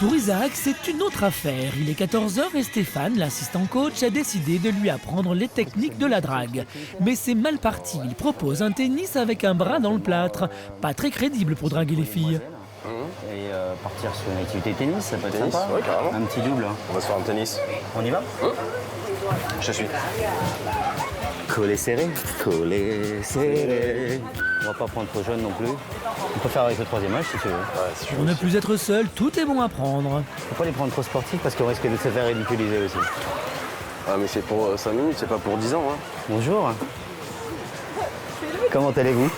S1: Pour Isaac, c'est une autre affaire. Il est 14h et Stéphane, l'assistant coach, a décidé de lui apprendre les techniques de la drague. Mais c'est mal parti. Il propose un tennis avec un bras dans le plâtre. Pas très crédible pour draguer les filles.
S13: Et partir sur une activité tennis, ça peut être
S8: Tennis,
S13: sympa.
S8: ouais, carrément.
S13: Un petit double.
S8: On va se faire un tennis.
S13: On y va?
S8: Je suis.
S13: Collé serré. Collé serré. On va pas prendre trop jeune non plus. On peut faire avec le troisième âge si tu veux.
S8: Ouais, si tu
S1: Pour
S8: veux.
S1: ne plus être seul, tout est bon à prendre.
S13: Faut pas les prendre trop sportifs parce qu'on risque de se faire ridiculiser aussi.
S8: Ah, mais c'est pour 5 minutes, c'est pas pour 10 ans. Hein.
S13: Bonjour. Comment allez-vous?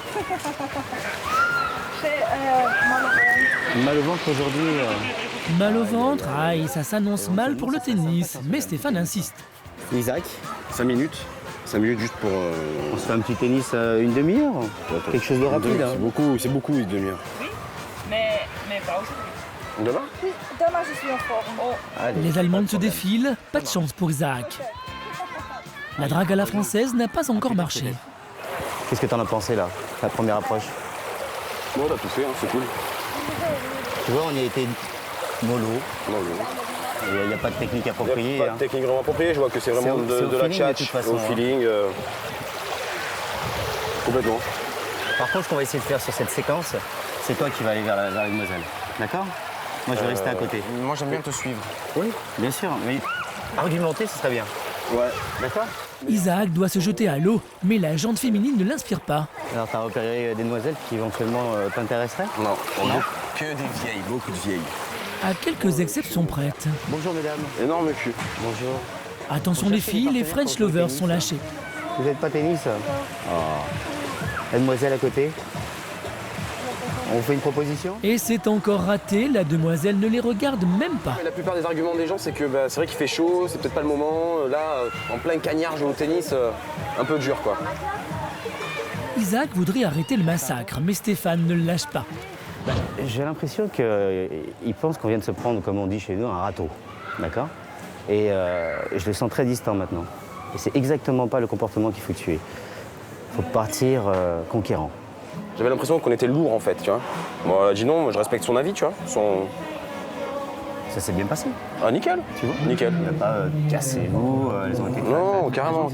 S13: Mal au ventre aujourd'hui.
S1: Mal au ventre, aïe, ça s'annonce mal pour le tennis. Mais Stéphane insiste.
S13: Isaac,
S8: 5 minutes. 5 minutes juste pour.
S13: on se fait un petit tennis une demi-heure. Quelque chose de rapide. Hein.
S8: C'est beaucoup, une demi-heure.
S15: Oui, mais pas aujourd'hui.
S8: Demain?
S15: Oui, demain je suis en forme.
S13: Allez.
S1: Les Allemandes se défilent, pas de chance pour Isaac. La drague à la française n'a pas encore marché.
S13: Qu'est-ce que t'en as pensé là, la première approche?
S8: Bon, on a tout fait, hein, c'est cool.
S13: Tu vois, on y a été mollo.
S8: Non,
S13: Il n'y a pas de technique
S8: il n'y
S13: appropriée.
S8: a pas de technique vraiment appropriée, je vois que c'est vraiment
S13: C'est au
S8: de la
S13: feeling, de
S8: tchatch,
S13: toute façon,
S8: au
S13: hein.
S8: feeling. Complètement.
S13: Par contre, ce qu'on va essayer de faire sur cette séquence, c'est toi qui vas aller vers la demoiselle. D'accord? Moi, je vais rester à côté.
S8: Moi, j'aime bien te suivre.
S13: Oui, bien sûr, mais argumenter, ce serait bien.
S8: Ouais.
S13: D'accord?
S1: Isaac doit se jeter à l'eau, mais la jante féminine ne l'inspire pas.
S13: Alors, t'as repéré des demoiselles qui éventuellement t'intéresseraient?
S8: Non.
S13: Non.
S8: Que des vieilles, beaucoup de vieilles.
S1: À quelques exceptions prêtes.
S13: Bonjour, mesdames.
S8: Énorme cul.
S13: Bonjour.
S1: Attention les filles, les French lovers sont lâchés.
S13: Vous n'êtes pas tennis? Oh. La demoiselle à côté? On vous fait une proposition?
S1: Et c'est encore raté, la demoiselle ne les regarde même pas.
S8: La plupart des arguments des gens, c'est que c'est vrai qu'il fait chaud, c'est peut-être pas le moment. Là, en plein cagnard, jouer au tennis, un peu dur, quoi.
S1: Isaac voudrait arrêter le massacre, mais Stéphane ne le lâche pas.
S13: J'ai l'impression qu'il pense qu'on vient de se prendre, comme on dit chez nous, un râteau. D'accord? Et je le sens très distant maintenant. Et c'est exactement pas le comportement qu'il faut tuer. Il faut partir conquérant.
S8: J'avais l'impression qu'on était lourd, en fait, tu vois. Moi, elle a dit non, moi, je respecte son avis, tu vois.
S13: Ça s'est bien passé.
S8: Ah, nickel.
S13: Tu vois?
S8: Nickel.
S13: Il n'a pas cassez-vous, elles ont été...
S8: Non, carrément.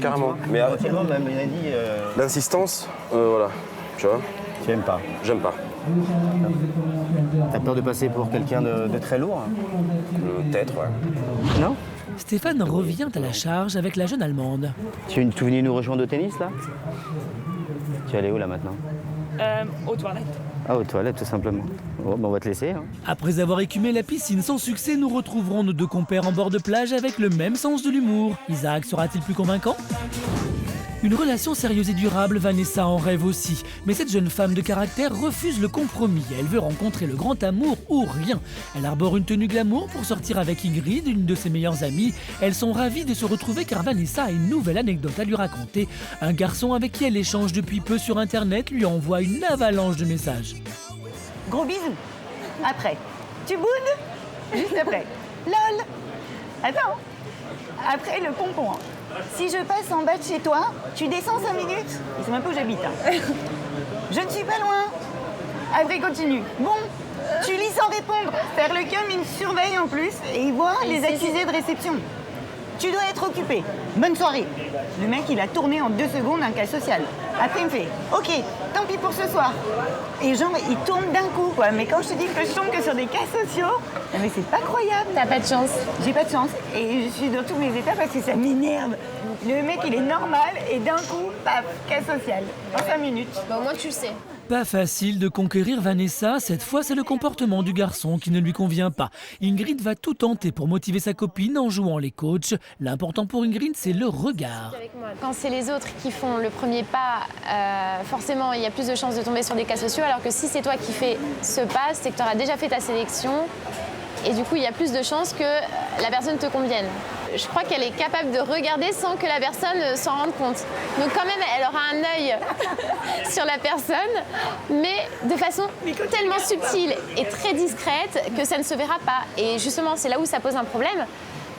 S8: Mais
S13: éventuellement, même, il a dit...
S8: l'insistance, voilà, tu vois.
S13: Tu n'aimes pas?
S8: J'aime pas.
S13: T'as peur de passer pour quelqu'un de très lourd?
S8: Peut-être, ouais.
S13: Non?
S1: Stéphane revient à la charge avec la jeune Allemande.
S13: Tu es venu nous rejoindre au tennis, là? Tu es allé où, là, maintenant?
S15: Aux toilettes.
S13: Ah, aux toilettes, tout simplement. Bon, on va te laisser, hein.
S1: Après avoir écumé la piscine sans succès, nous retrouverons nos deux compères en bord de plage avec le même sens de l'humour. Isaac sera-t-il plus convaincant? Une relation sérieuse et durable, Vanessa en rêve aussi. Mais cette jeune femme de caractère refuse le compromis. Elle veut rencontrer le grand amour ou rien. Elle arbore une tenue glamour pour sortir avec Ingrid, une de ses meilleures amies. Elles sont ravies de se retrouver car Vanessa a une nouvelle anecdote à lui raconter. Un garçon avec qui elle échange depuis peu sur internet lui envoie une avalanche de messages.
S16: Gros bisous. Après. Tu boudes? Juste après. LOL. Attends. Après le pompon. Hein. Si je passe en bas de chez toi, tu descends 5 minutes. Ils savent même pas où j'habite. Hein. Je ne suis pas loin. Après, continue. Bon, tu lis sans répondre. Faire le cum, il me surveille en plus et il voit les accusés de réception. Tu dois être occupé. Bonne soirée. Le mec, il a tourné en 2 secondes un cas social. Après, il me fait « Ok, tant pis pour ce soir ». Et genre, il tourne d'un coup, quoi. Mais quand je te dis que je tombe que sur des cas sociaux, mais c'est pas croyable.
S14: T'as pas de chance.
S16: J'ai pas de chance. Et je suis dans tous mes états parce que ça m'énerve. Le mec, il est normal et d'un coup, paf, cas social. En 5 minutes.
S14: Bah, au moins, tu le sais.
S1: Pas facile de conquérir Vanessa, cette fois c'est le comportement du garçon qui ne lui convient pas. Ingrid va tout tenter pour motiver sa copine en jouant les coachs. L'important pour Ingrid, c'est le regard.
S14: Quand c'est les autres qui font le premier pas, forcément il y a plus de chances de tomber sur des cas sociaux, alors que si c'est toi qui fais ce pas, c'est que tu auras déjà fait ta sélection et du coup il y a plus de chances que la personne te convienne. Je crois qu'elle est capable de regarder sans que la personne s'en rende compte. Donc quand même, elle aura un œil sur la personne, mais de façon tellement subtile et très discrète que ça ne se verra pas. Et justement, c'est là où ça pose un problème,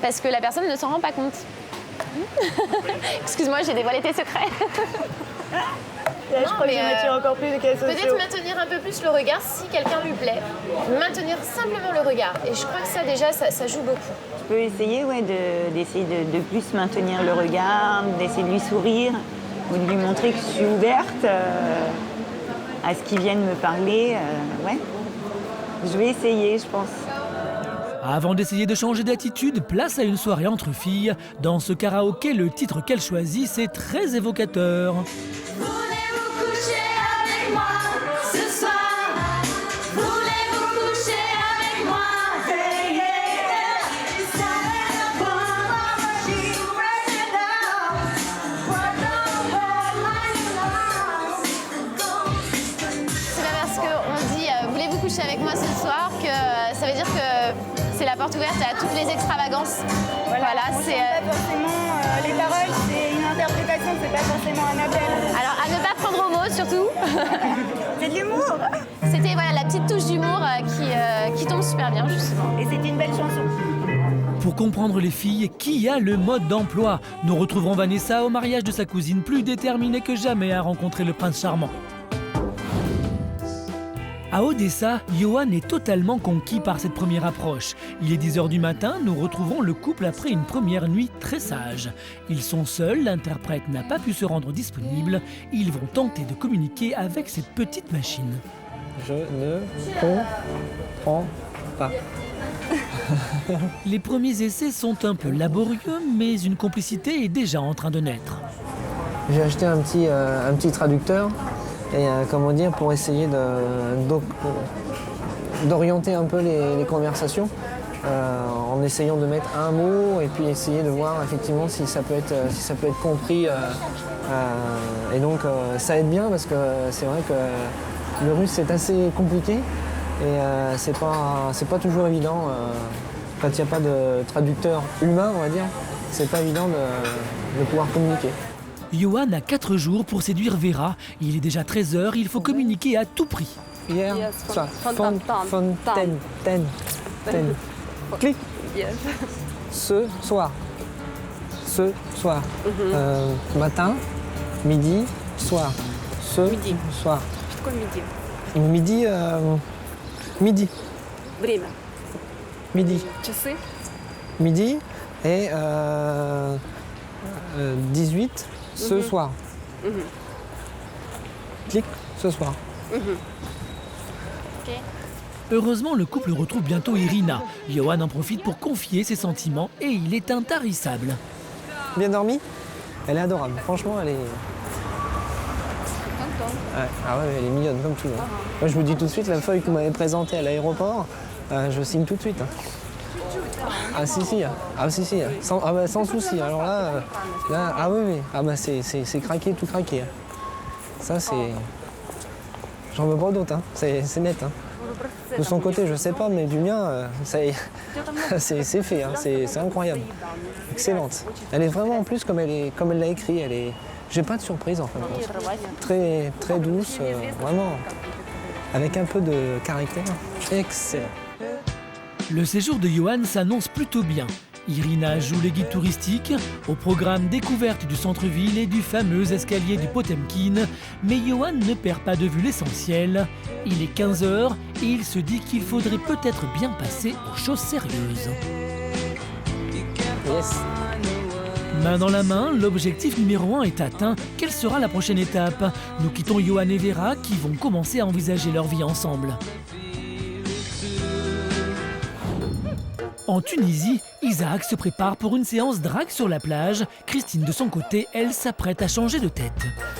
S14: parce que la personne ne s'en rend pas compte. Excuse-moi, j'ai dévoilé tes secrets.
S16: Là, je crois que je m'attire encore plus de cas sociaux.
S14: Peut-être maintenir un peu plus le regard si quelqu'un lui plaît. Maintenir simplement le regard. Et je crois que ça, déjà, ça joue beaucoup.
S16: Je peux essayer d'essayer de plus maintenir le regard, d'essayer de lui sourire ou de lui montrer que je suis ouverte à ce qu'il vienne me parler. Ouais. Je vais essayer, je pense.
S1: Avant d'essayer de changer d'attitude, place à une soirée entre filles. Dans ce karaoké, le titre qu'elle choisit, c'est très évocateur.
S12: Voulez-vous coucher avec moi ce soir? Voulez-vous coucher avec moi?
S14: C'est pas parce qu'on dit voulez-vous coucher avec moi ce soir que ça veut dire que c'est la porte ouverte à toutes les extravagances.
S16: Voilà, c'est pas forcément les paroles, c'est une interprétation, c'est pas forcément un appel.
S14: Alors à ne pas prendre au mot surtout.
S16: C'est de l'humour.
S14: C'était voilà, la petite touche d'humour qui tombe super bien justement.
S16: Et c'est une belle chanson.
S1: Pour comprendre les filles, qui a le mode d'emploi? Nous retrouverons Vanessa au mariage de sa cousine, plus déterminée que jamais à rencontrer le prince charmant. À Odessa, Johan est totalement conquis par cette première approche. Il est 10h du matin, nous retrouvons le couple après une première nuit très sage. Ils sont seuls, l'interprète n'a pas pu se rendre disponible. Ils vont tenter de communiquer avec cette petite machine.
S7: Je ne comprends pas.
S1: Les premiers essais sont un peu laborieux, mais une complicité est déjà en train de naître.
S7: J'ai acheté un petit traducteur et comment dire, pour essayer d'orienter un peu les conversations en essayant de mettre un mot et puis essayer de voir effectivement si ça peut être compris. Et donc ça aide bien parce que c'est vrai que le russe c'est assez compliqué et c'est pas toujours évident quand il n'y a pas de traducteur humain, on va dire, c'est pas évident de pouvoir communiquer.
S1: Johan a 4 jours pour séduire Vera. Il est déjà 13h, il faut communiquer à tout prix.
S7: Hier soir, fontaine. Clic. Ce soir. Matin, midi, soir.
S17: Midi.
S7: Soir.
S17: Pourquoi midi?
S7: Midi.
S17: Время.
S7: Midi.
S17: Часы.
S7: Midi et 18 ce soir. Clic ce soir.
S1: Heureusement, le couple retrouve bientôt Irina. Johan en profite pour confier ses sentiments et il est intarissable.
S7: Bien dormi? Elle est adorable. Franchement, elle est... Ouais. Ah ouais, elle est mignonne comme tout. Hein. Moi, je vous dis tout de suite, la feuille que vous m'avez présentée à l'aéroport, je signe tout de suite. Hein. Ah si. Sans souci. Alors là, ah oui. Ah bah c'est craqué, tout craqué. Ça c'est... J'en veux pas d'autres, hein. C'est net. Hein. De son côté, je sais pas, mais du mien, c'est fait. Hein. C'est incroyable. Excellente. Elle est vraiment en plus comme elle l'a écrit. J'ai pas de surprise en fait. Très, très douce, vraiment. Avec un peu de caractère. Excellent.
S1: Le séjour de Johan s'annonce plutôt bien. Irina joue les guides touristiques, au programme découverte du centre-ville et du fameux escalier du Potemkin. Mais Johan ne perd pas de vue l'essentiel. Il est 15h et il se dit qu'il faudrait peut-être bien passer aux choses sérieuses.
S7: Yes.
S1: Main dans la main, l'objectif numéro 1 est atteint. Quelle sera la prochaine étape? Nous quittons Johan et Vera qui vont commencer à envisager leur vie ensemble. En Tunisie, Isaac se prépare pour une séance drague sur la plage. Christine, de son côté, elle s'apprête à changer de tête.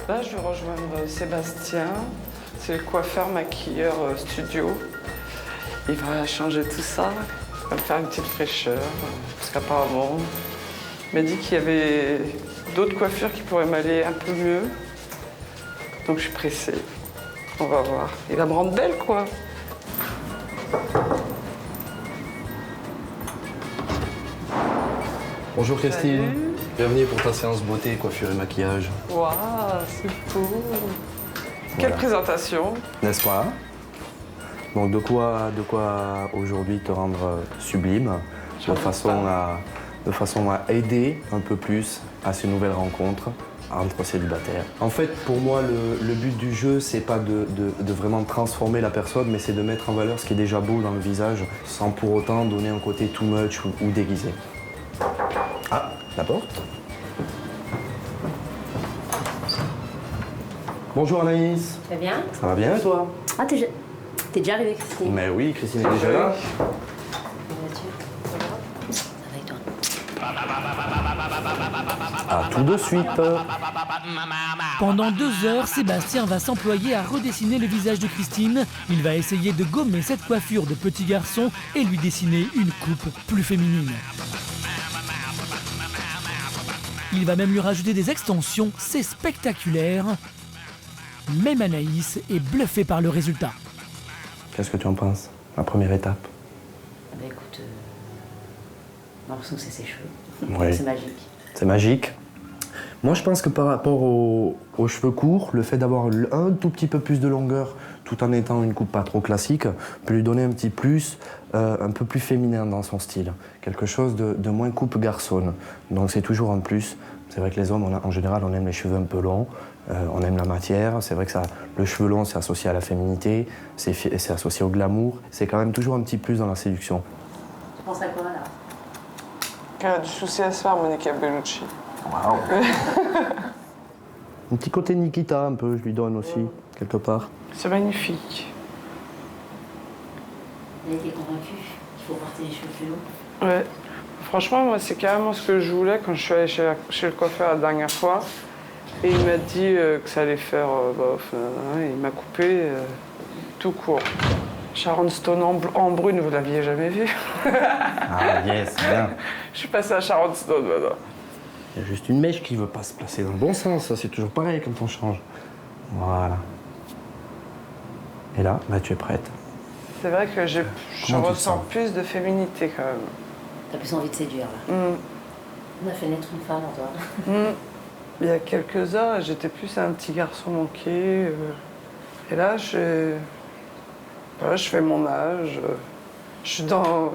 S4: Là, je vais rejoindre Sébastien. C'est le coiffeur maquilleur studio. Il va changer tout ça. Il va me faire une petite fraîcheur. Parce qu'apparemment, il m'a dit qu'il y avait d'autres coiffures qui pourraient m'aller un peu mieux. Donc je suis pressée. On va voir. Il va me rendre belle, quoi.
S18: Bonjour Christine.
S4: Salut.
S18: Bienvenue pour ta séance beauté, coiffure et maquillage.
S4: Waouh, c'est beau. Quelle présentation.
S18: N'est-ce pas? Donc de quoi aujourd'hui te rendre sublime, de façon à aider un peu plus à ces nouvelles rencontres entre célibataires. En fait, pour moi, le but du jeu, c'est pas de vraiment transformer la personne, mais c'est de mettre en valeur ce qui est déjà beau dans le visage, sans pour autant donner un côté too much ou déguisé. Ah, la porte. Bonjour Anaïs.
S5: Ça va bien?
S18: Ça va bien et toi?
S5: Ah, t'es déjà arrivée, Christine?
S18: Mais oui, Christine est déjà là. À tout de suite.
S1: Pendant 2 heures, Sébastien va s'employer à redessiner le visage de Christine. Il va essayer de gommer cette coiffure de petit garçon et lui dessiner une coupe plus féminine. Il va même lui rajouter des extensions, c'est spectaculaire. Même Anaïs est bluffée par le résultat.
S18: Qu'est-ce que tu en penses? La première étape?
S5: Bah écoute, j'ai l'impression que c'est ses cheveux.
S18: Oui.
S5: C'est magique.
S18: C'est magique. Moi, je pense que par rapport aux cheveux courts, le fait d'avoir un tout petit peu plus de longueur, tout en étant une coupe pas trop classique, peut lui donner un petit plus, un peu plus féminin dans son style. Quelque chose de moins coupe garçonne. Donc c'est toujours un plus. C'est vrai que les hommes, en général, on aime les cheveux un peu longs, on aime la matière. C'est vrai que le cheveu long, c'est associé à la féminité, c'est associé au glamour. C'est quand même toujours un petit plus dans la séduction.
S5: Tu penses à quoi, là?
S4: Elle a du souci à se faire, Monica Bellucci.
S18: Waouh. Un petit côté Nikita, un peu, je lui donne aussi, quelque part.
S4: C'est magnifique.
S5: Elle était convaincue qu'il faut porter les cheveux plus longs.
S4: Ouais. Franchement, moi, c'est carrément ce que je voulais quand je suis allée chez le coiffeur la dernière fois. Et il m'a dit que ça allait faire bof. Il m'a coupé tout court. Sharon Stone en brune, vous l'aviez jamais vue?
S18: Ah yes, bien.
S4: Je suis passée à Sharon Stone maintenant.
S18: Il y a juste une mèche qui ne veut pas se placer dans le bon sens, ça c'est toujours pareil quand on change. Voilà. Et là, bah, tu es prête.
S4: C'est vrai que je ressens plus de féminité quand même.
S5: T'as plus envie de séduire, là. On a fait naître une femme en toi.
S4: Il y a quelques heures, j'étais plus un petit garçon manqué. Et là, je fais mon âge. Je suis dans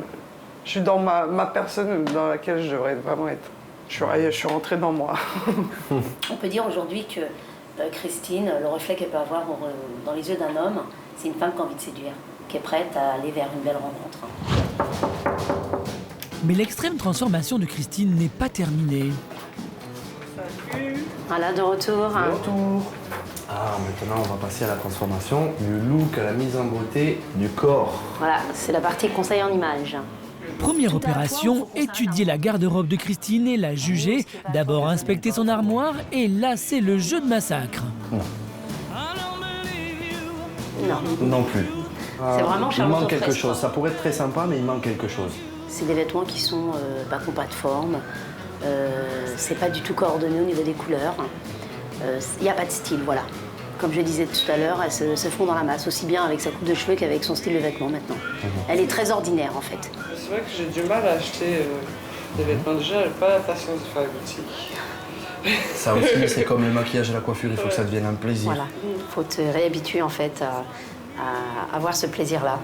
S4: ma personne dans laquelle je devrais vraiment être. Je suis rentrée dans moi.
S5: On peut dire aujourd'hui que Christine, le reflet qu'elle peut avoir dans les yeux d'un homme, c'est une femme qui a envie de séduire, qui est prête à aller vers une belle rencontre.
S1: Mais l'extrême transformation de Christine n'est pas terminée.
S5: Voilà, de retour.
S18: De retour. Ah, maintenant on va passer à la transformation du look, à la mise en beauté du corps.
S5: Voilà, c'est la partie conseil en images.
S1: Première opération, étudier la garde-robe de Christine et la juger. D'abord inspecter son armoire et là c'est le jeu de massacre.
S5: Non.
S18: Non plus.
S5: C'est vraiment
S18: il
S5: Charlotte
S18: manque quelque
S5: Fraisse,
S18: chose.
S5: quoi.
S18: Ça pourrait être très sympa, mais il manque quelque chose.
S5: C'est des vêtements qui sont qui n'ont pas de forme. C'est pas du tout coordonné au niveau des couleurs. Il n'y a pas de style, voilà. Comme je disais tout à l'heure, elle se fond dans la masse, aussi bien avec sa coupe de cheveux qu'avec son style de vêtements maintenant. Elle est très ordinaire en fait.
S4: C'est vrai que j'ai du mal à acheter des vêtements. Déjà, j'ai pas la patience de faire la boutique.
S18: Ça aussi, c'est comme le maquillage et la coiffure, il faut que ça devienne un plaisir.
S5: Voilà, il faut te réhabituer en fait à avoir ce plaisir-là.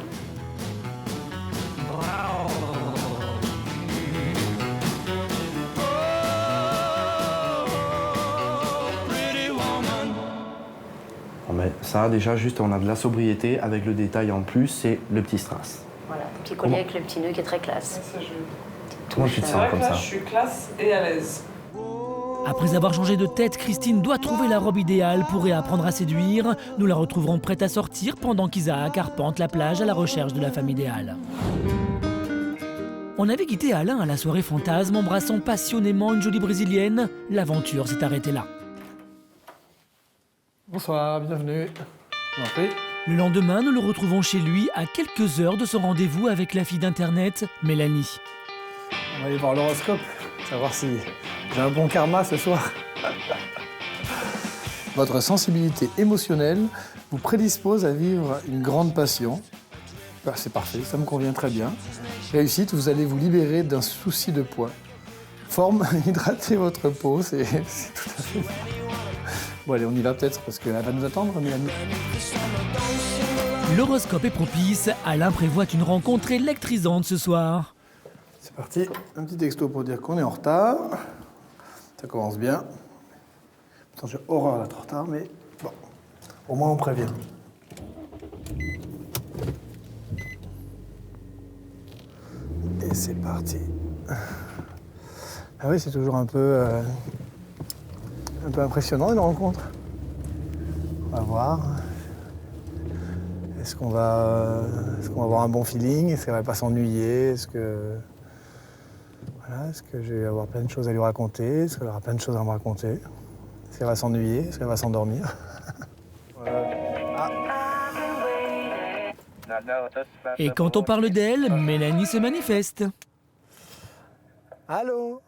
S18: Ça, déjà, juste, on a de la sobriété avec le détail en plus, c'est le petit strass.
S5: Voilà, petit collier avec le petit nœud qui est très classe.
S18: Comment tu te sens comme ça?
S4: Je suis classe et à l'aise.
S1: Après avoir changé de tête, Christine doit trouver la robe idéale pour réapprendre à séduire. Nous la retrouverons prête à sortir pendant qu'Isaac arpente la plage à la recherche de la femme idéale. On avait quitté Alain à la soirée fantasme, embrassant passionnément une jolie brésilienne. L'aventure s'est arrêtée là.
S3: Bonsoir, bienvenue. Entrez.
S1: Le lendemain, nous le retrouvons chez lui à quelques heures de son rendez-vous avec la fille d'Internet, Mélanie.
S3: On va aller voir l'horoscope, savoir si j'ai un bon karma ce soir. Votre sensibilité émotionnelle vous prédispose à vivre une grande passion. Bah, c'est parfait, ça me convient très bien. Réussite, vous allez vous libérer d'un souci de poids. Forme, hydratez votre peau, c'est tout à fait... Bon allez, on y va peut-être parce qu'elle va nous attendre, Mélanie.
S1: L'horoscope est propice, Alain prévoit une rencontre électrisante ce soir.
S3: C'est parti, un petit texto pour dire qu'on est en retard. Ça commence bien. Pourtant, j'ai horreur d'être en retard, mais bon, au moins on prévient. Et c'est parti. Ah oui, c'est toujours un peu impressionnant une rencontre. On va voir. Est-ce qu'on va avoir un bon feeling? Est-ce qu'elle va pas s'ennuyer? Est-ce que je vais avoir plein de choses à lui raconter? Est-ce qu'elle aura plein de choses à me raconter? Est-ce qu'elle va s'ennuyer? Est-ce qu'elle va s'endormir?
S1: Et quand on parle d'elle, Mélanie se manifeste.
S3: Allô?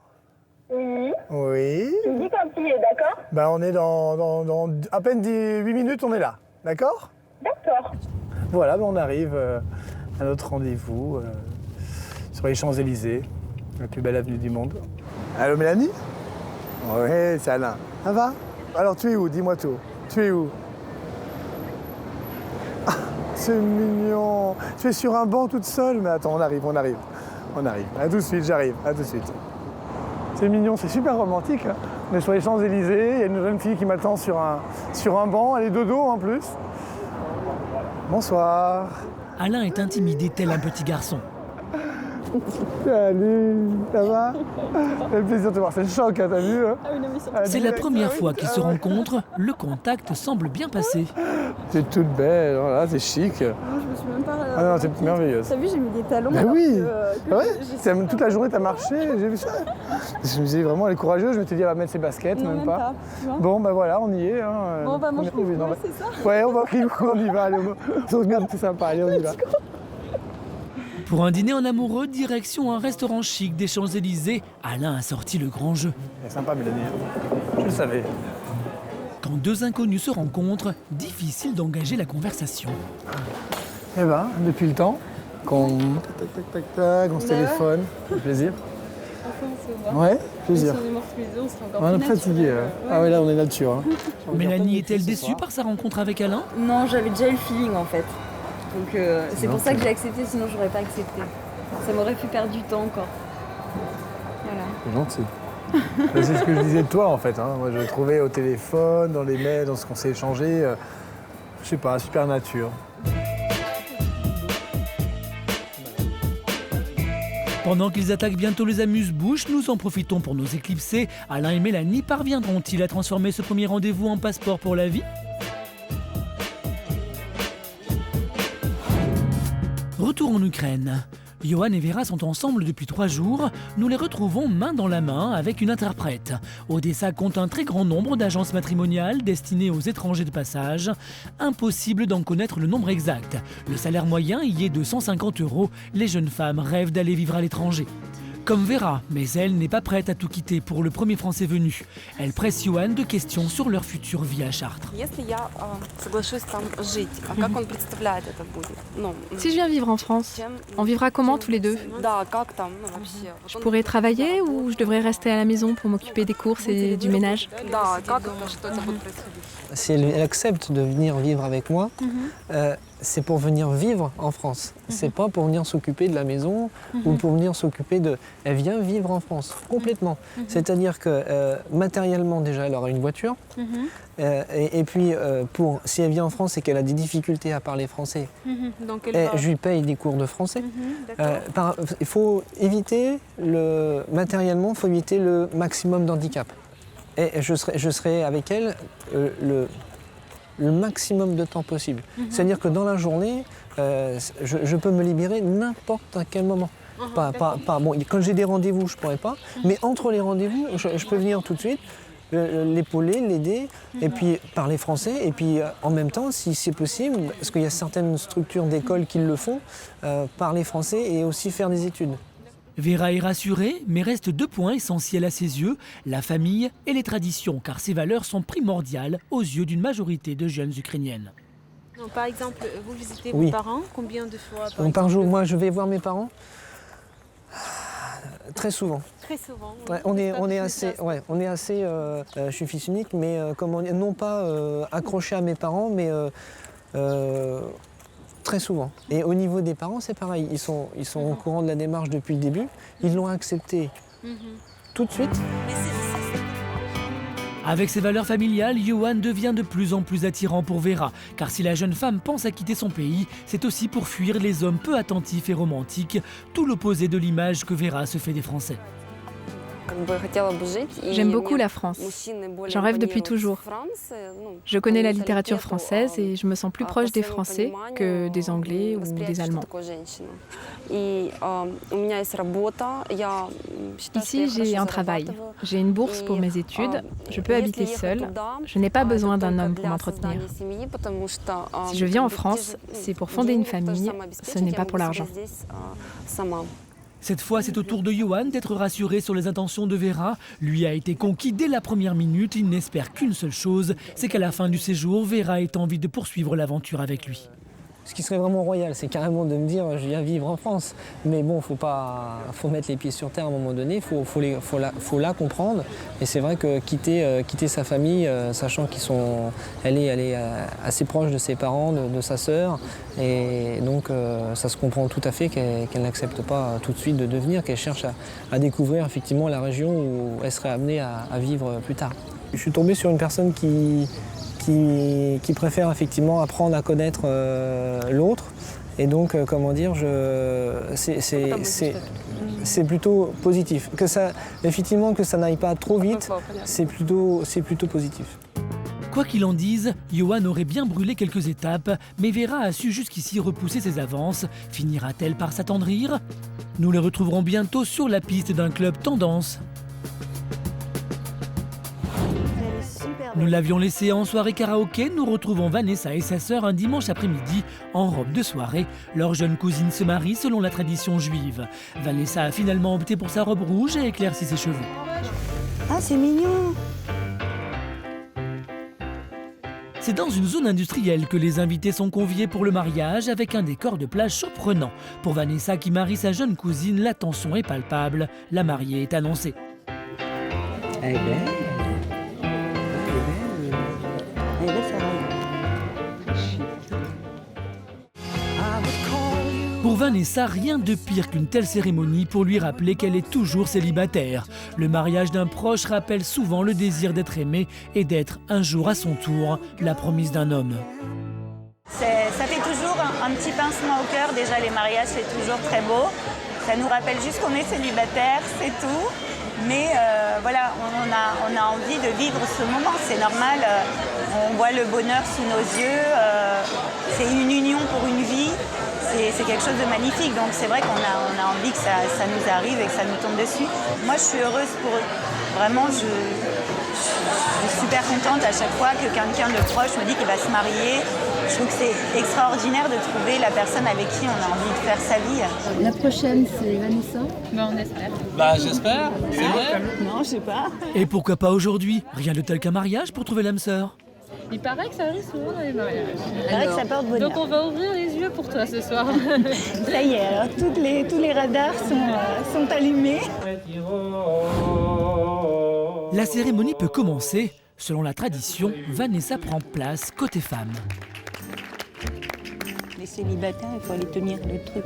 S15: Oui.
S3: Oui.
S15: Tu me dis quand il est, d'accord?
S3: Ben, on est dans à peine 8 minutes, on est là. D'accord?
S15: D'accord.
S3: Voilà, ben on arrive à notre rendez-vous sur les Champs-Élysées, la plus belle avenue du monde. Allô, Mélanie? Oui, c'est Alain. Ça va? Alors, tu es où? Dis-moi tout. Tu es où? Ah, c'est mignon. Tu es sur un banc toute seule? Mais attends, on arrive. À tout de suite, j'arrive. À tout de suite. C'est mignon, c'est super romantique. Hein. On est sur les Champs-Élysées, il y a une jeune fille qui m'attend sur un banc, elle est de dos en plus. Bonsoir.
S1: Alain est intimidé tel un petit garçon.
S3: Salut, ça va? Ça fait plaisir de te voir, c'est le choc, hein, t'as vu? Hein?
S1: C'est la première fois qu'ils se rencontrent, le contact semble bien passer.
S3: T'es toute belle, voilà, t'es chic.
S15: Non, je me suis même pas...
S3: Ah non, t'es merveilleuse.
S15: T'as vu, j'ai mis des talons.
S3: Ben oui.
S15: Ouais,
S3: toute la journée t'as marché, j'ai vu ça. Je me disais vraiment, elle est courageuse, je m'étais dit elle va mettre ses baskets,
S15: non,
S3: même pas. Bon, ben voilà, on y est. Hein.
S15: Bon, on va manger c'est ça?
S3: Ouais, on va on y va, allez, on regarde, c'est sympa, allez, on y va.
S1: Pour un dîner en amoureux, direction un restaurant chic des Champs-Élysées, Alain a sorti le grand jeu.
S3: C'est sympa, Mélanie. Je le savais.
S1: Quand deux inconnus se rencontrent, difficile d'engager la conversation.
S3: Eh ben, depuis le temps qu'on on se téléphone, ça fait plaisir.
S15: Enfin, on se voit.
S3: Ouais, plaisir.
S15: Si on est mort tous les deux, on serait encore
S3: On est
S15: plus
S3: fatigué.
S15: naturel,
S3: Ah ouais, là, on est nature. Hein.
S1: Mélanie est-elle déçue par sa rencontre avec Alain?
S19: Non, j'avais déjà eu le feeling en fait. Donc c'est pour ça que j'ai accepté, sinon j'aurais pas accepté. Ça m'aurait fait perdre du temps encore. Voilà.
S3: C'est gentil. C'est ce que je disais de toi en fait. Hein. Moi je le trouvais au téléphone, dans les mails, dans ce qu'on s'est échangé. Je sais pas, super nature.
S1: Pendant qu'ils attaquent bientôt les amuse-bouches, nous en profitons pour nous éclipser. Alain et Mélanie parviendront-ils à transformer ce premier rendez-vous en passeport pour la vie? Retour en Ukraine. Johan et Vera sont ensemble depuis 3 jours. Nous les retrouvons main dans la main avec une interprète. Odessa compte un très grand nombre d'agences matrimoniales destinées aux étrangers de passage. Impossible d'en connaître le nombre exact. Le salaire moyen y est de 150 €. Les jeunes femmes rêvent d'aller vivre à l'étranger. Comme Vera, mais elle n'est pas prête à tout quitter pour le premier Français venu. Elle presse Johan de questions sur leur future vie à Chartres.
S20: Si je viens vivre en France, on vivra comment tous les deux? Je pourrais travailler ou je devrais rester à la maison pour m'occuper des courses et du ménage?
S7: Si elle accepte de venir vivre avec moi, c'est pour venir vivre en France. C'est pas pour venir s'occuper de la maison ou pour venir s'occuper de... Elle vient vivre en France, complètement. C'est-à-dire que matériellement, déjà, elle aura une voiture. Et puis, si elle vient en France et qu'elle a des difficultés à parler français,
S20: Donc
S7: je lui paye des cours de français. Il faut éviter, matériellement, il faut éviter le maximum d'handicap. Et je serai avec elle le maximum de temps possible. C'est-à-dire que dans la journée, je peux me libérer n'importe à quel moment. Bon, quand j'ai des rendez-vous, je ne pourrais pas, mais entre les rendez-vous, je peux venir tout de suite, l'épauler, l'aider, et puis parler français, et puis en même temps, si c'est possible, parce qu'il y a certaines structures d'école qui le font, parler français et aussi faire des études.
S1: Vera est rassurée, mais reste 2 points essentiels à ses yeux, la famille et les traditions, car ces valeurs sont primordiales aux yeux d'une majorité de jeunes Ukrainiennes.
S20: Donc, par exemple, vous visitez
S7: Oui.
S20: vos parents combien de fois
S7: Par jour, moi je vais voir mes parents très souvent.
S20: Très souvent.
S7: Ouais, on est assez. Je suis fils unique, mais non pas accroché à mes parents, mais très souvent. Et au niveau des parents, c'est pareil. Ils sont au courant de la démarche depuis le début. Ils l'ont accepté tout de suite.
S1: Avec ses valeurs familiales, Johan devient de plus en plus attirant pour Vera. Car si la jeune femme pense à quitter son pays, c'est aussi pour fuir les hommes peu attentifs et romantiques, tout l'opposé de l'image que Vera se fait des Français.
S20: J'aime beaucoup la France. J'en rêve depuis toujours. Je connais la littérature française et je me sens plus proche des Français que des Anglais ou des Allemands. Ici, j'ai un travail. J'ai une bourse pour mes études. Je peux habiter seule. Je n'ai pas besoin d'un homme pour m'entretenir. Si je viens en France, c'est pour fonder une famille. Ce n'est pas pour l'argent.
S1: Cette fois, c'est au tour de Johan d'être rassuré sur les intentions de Vera. Lui a été conquis dès la première minute. Il n'espère qu'une seule chose, c'est qu'à la fin du séjour, Vera ait envie de poursuivre l'aventure avec lui.
S7: Ce qui serait vraiment royal, c'est carrément de me dire je viens vivre en France. Mais bon, faut mettre les pieds sur terre à un moment donné, faut la comprendre. Et c'est vrai que quitter sa famille, sachant elle est assez proche de ses parents, de sa sœur, et donc ça se comprend tout à fait qu'elle n'accepte pas tout de suite de devenir, qu'elle cherche à découvrir effectivement la région où elle serait amenée à vivre plus tard. Je suis tombé sur une personne qui préfère effectivement apprendre à connaître l'autre. Et donc, c'est plutôt positif. Effectivement, que ça n'aille pas trop vite, c'est plutôt positif.
S1: Quoi qu'il en dise, Johan aurait bien brûlé quelques étapes, mais Vera a su jusqu'ici repousser ses avances. Finira-t-elle par s'attendrir? Nous les retrouverons bientôt sur la piste d'un club tendance. Nous l'avions laissée en soirée karaoké, nous retrouvons Vanessa et sa sœur un dimanche après-midi en robe de soirée. Leur jeune cousine se marie selon la tradition juive. Vanessa a finalement opté pour sa robe rouge et éclairci ses cheveux.
S16: Ah, c'est mignon!
S1: C'est dans une zone industrielle que les invités sont conviés pour le mariage avec un décor de plage surprenant. Pour Vanessa qui marie sa jeune cousine, la tension est palpable. La mariée est annoncée. Pour Vanessa, rien de pire qu'une telle cérémonie pour lui rappeler qu'elle est toujours célibataire. Le mariage d'un proche rappelle souvent le désir d'être aimé et d'être un jour à son tour la promise d'un homme.
S11: Ça fait toujours un petit pincement au cœur. Déjà, les mariages, c'est toujours très beau. Ça nous rappelle juste qu'on est célibataire, c'est tout. Mais voilà, on a envie de vivre ce moment, c'est normal. On voit le bonheur sous nos yeux. C'est une union pour une vie. C'est quelque chose de magnifique. Donc c'est vrai qu'on a envie que ça nous arrive et que ça nous tombe dessus. Moi, je suis heureuse pour eux. Vraiment, je suis super contente à chaque fois que quelqu'un de proche me dit qu'il va se marier. Je trouve que c'est extraordinaire de trouver la personne avec qui on a envie de faire sa vie.
S19: La prochaine, c'est Vanessa. On espère.
S1: J'espère, c'est vrai.
S11: Non, je sais pas.
S1: Et pourquoi pas aujourd'hui? Rien de tel qu'un mariage pour trouver l'âme sœur.
S19: Il paraît que ça arrive souvent dans les mariages.
S11: Il paraît que ça porte bonheur.
S19: Donc on va ouvrir les yeux pour toi ce soir.
S11: Ça y est, alors tous les radars sont allumés.
S1: La cérémonie peut commencer. Selon la tradition, Vanessa prend place côté femme.
S6: célibataires, il faut aller tenir le truc.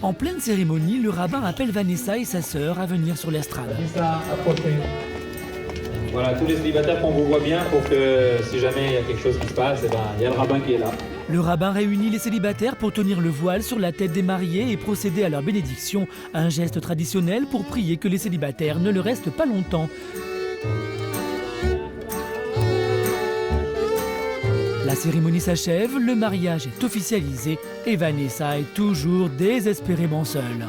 S1: En pleine cérémonie, le rabbin appelle Vanessa et sa sœur à venir sur l'estrade.
S21: Voilà, tous les célibataires qu'on vous voit bien pour que si jamais il y a quelque chose qui se passe, il y a le rabbin qui est là.
S1: Le rabbin réunit les célibataires pour tenir le voile sur la tête des mariés et procéder à leur bénédiction, un geste traditionnel pour prier que les célibataires ne le restent pas longtemps. La cérémonie s'achève, le mariage est officialisé et Vanessa est toujours désespérément seule.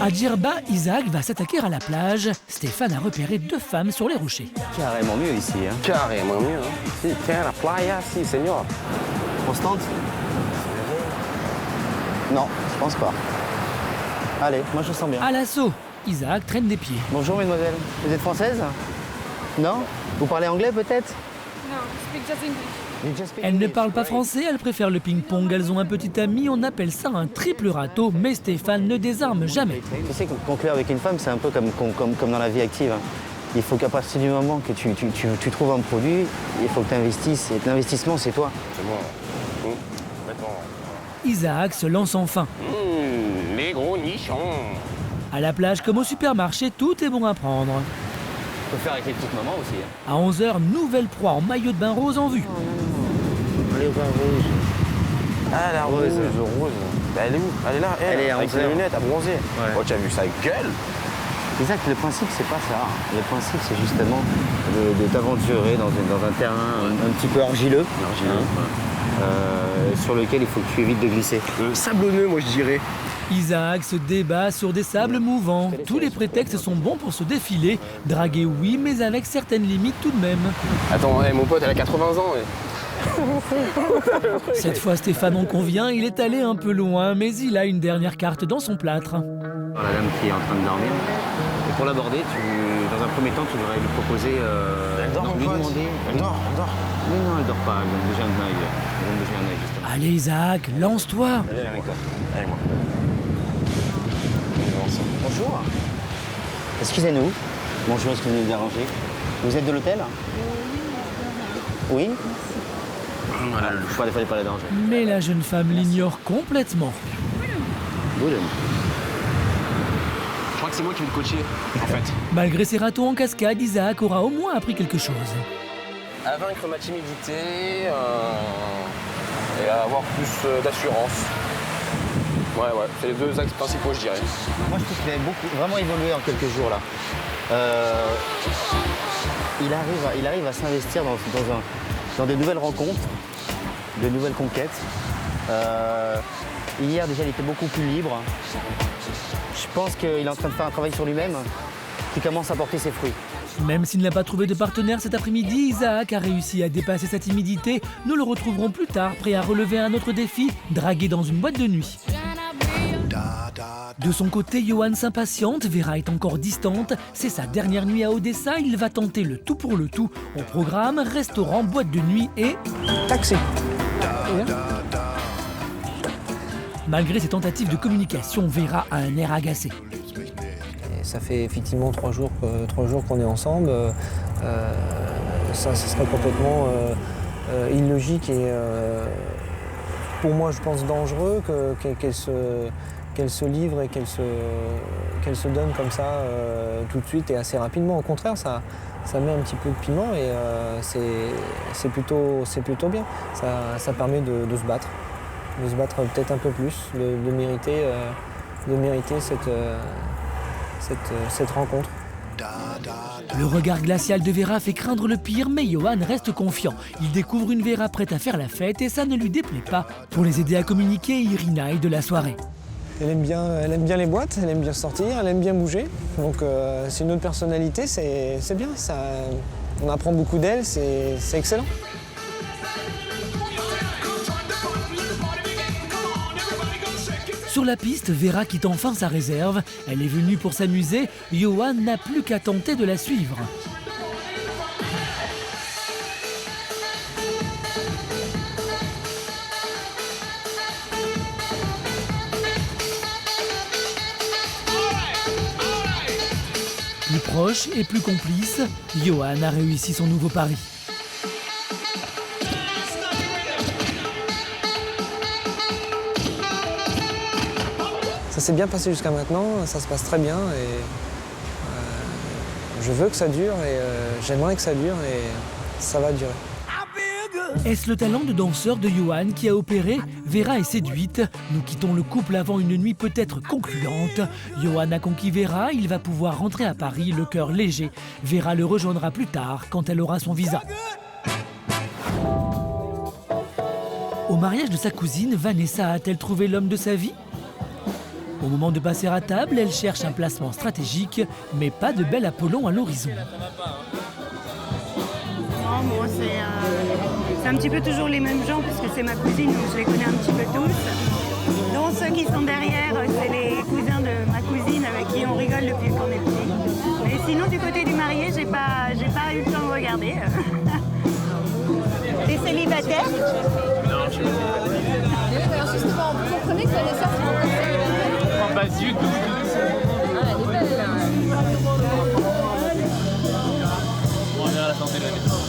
S1: À Djerba, Isaac va s'attaquer à la plage. Stéphane a repéré 2 femmes sur les rochers.
S13: Carrément mieux ici. Hein.
S8: Carrément mieux. Hein. Si, tiens, la playa, si, señor.
S13: Constante? Non, je pense pas. Allez, moi je sens bien.
S1: À l'assaut, Isaac traîne des pieds.
S13: Bonjour mesdemoiselles, vous êtes française? Non? Vous parlez anglais peut-être?
S15: Non, je speak just English.
S1: Elles ne parlent pas français, elles préfèrent le ping-pong. Elles ont un petit ami, on appelle ça un triple râteau, mais Stéphane ne désarme jamais.
S13: Tu sais, conclure avec une femme, c'est un peu comme dans la vie active. Hein. Il faut qu'à partir du moment que tu trouves un produit, il faut que tu investisses. Et l'investissement, c'est toi.
S8: C'est moi.
S1: Isaac se lance enfin.
S8: Les gros nichons.
S1: À la plage comme au supermarché, tout est bon à prendre.
S13: On peut faire avec les petites mamans aussi. Hein.
S1: À 11h, nouvelle proie en maillot de bain rose en vue.
S13: Allez, au bain rouge.
S8: Ah, la rose. Rose. Elle est où? Elle est là,
S13: elle est
S8: avec ses lunettes, à bronzer.
S13: Ouais.
S8: Oh, tu as vu sa gueule?
S13: Isaac, le principe, c'est pas ça. Le principe, c'est justement de t'aventurer dans un terrain un petit peu argileux. Sur lequel il faut que tu évites de glisser.
S8: Sablonneux, moi je dirais.
S1: Isaac se débat sur des sables mouvants. Tous les prétextes sont bons pour se défiler. Draguer oui, mais avec certaines limites tout de même.
S8: Attends, mon pote, elle a 80 ans.
S1: Cette fois, Stéphane en convient, il est allé un peu loin, mais il a une dernière carte dans son plâtre.
S13: La dame qui est en train de dormir. Et pour l'aborder, dans un premier temps, tu devrais lui proposer...
S8: elle dort,
S13: lui demander...
S8: Elle dort.
S13: Mais non, elle dort pas, elle donne déjà un œil. Justement.
S1: Allez Isaac, lance-toi.
S8: Allez, avec toi. Allez, moi.
S13: Bonjour. Excusez-nous. Bonjour, est-ce que vous venez de déranger? Vous êtes de l'hôtel? Oui. Voilà, il fallait pas la déranger.
S1: Mais la jeune femme l'ignore complètement.
S13: Boulem.
S8: Je crois que c'est moi qui vais le coacher, en fait.
S1: Malgré ses râteaux en cascade, Isaac aura au moins appris quelque chose.
S8: À vaincre ma timidité et à avoir plus d'assurance. Ouais, c'est les 2 axes principaux, je dirais.
S13: Moi, je trouve qu'il a vraiment évolué en quelques jours, là. Il arrive à s'investir dans de nouvelles rencontres, de nouvelles conquêtes. Hier, déjà, il était beaucoup plus libre. Je pense qu'il est en train de faire un travail sur lui-même qui commence à porter ses fruits.
S1: Même s'il n'a pas trouvé de partenaire cet après-midi, Isaac a réussi à dépasser sa timidité. Nous le retrouverons plus tard, prêt à relever un autre défi, draguer dans une boîte de nuit. De son côté, Johan s'impatiente, Vera est encore distante. C'est sa dernière nuit à Odessa, il va tenter le tout pour le tout. Au programme, restaurant, boîte de nuit et...
S7: taxi.
S1: Malgré ses tentatives de communication, Vera a un air agacé.
S7: Et ça fait effectivement 3 jours qu'on est ensemble. Ça serait complètement illogique et pour moi, je pense, dangereux qu'elle se livre et qu'elle se donne comme ça tout de suite et assez rapidement. Au contraire, ça met un petit peu de piment et c'est plutôt bien. Ça permet de se battre peut-être un peu plus, de mériter cette rencontre.
S1: Le regard glacial de Vera fait craindre le pire, mais Johan reste confiant. Il découvre une Vera prête à faire la fête et ça ne lui déplaît pas. Pour les aider à communiquer, Irina est de la soirée.
S7: Elle aime bien les boîtes, elle aime bien sortir, elle aime bien bouger. Donc c'est une autre personnalité, c'est bien. On apprend beaucoup d'elle, c'est excellent.
S1: Sur la piste, Vera quitte enfin sa réserve. Elle est venue pour s'amuser. Johan n'a plus qu'à tenter de la suivre. Plus proche et plus complice, Johan a réussi son nouveau pari.
S7: Ça s'est bien passé jusqu'à maintenant, ça se passe très bien et je veux que ça dure et j'aimerais que ça dure et ça va durer.
S1: Est-ce le talent de danseur de Johan qui a opéré? Vera est séduite. Nous quittons le couple avant une nuit peut-être concluante. Johan a conquis Vera, il va pouvoir rentrer à Paris, le cœur léger. Vera le rejoindra plus tard, quand elle aura son visa. Au mariage de sa cousine, Vanessa a-t-elle trouvé l'homme de sa vie? Au moment de passer à table, elle cherche un placement stratégique, mais pas de bel Apollon à l'horizon.
S16: Non, bon, c'est un petit peu toujours les mêmes gens, puisque c'est ma cousine, donc je les connais un petit peu tous. Donc ceux qui sont derrière, c'est les cousins de ma cousine avec qui on rigole depuis qu'on est petit. Mais sinon, du côté du marié, j'ai pas eu le temps de regarder. T'es célibataire?
S12: Non, je suis pas célibataire.
S15: Alors justement, vous comprenez que Vanessa, c'est pas célibataire?
S12: Oh, pas du tout.
S15: Ah, elle est belle, là.
S12: On verra la santé de la maison.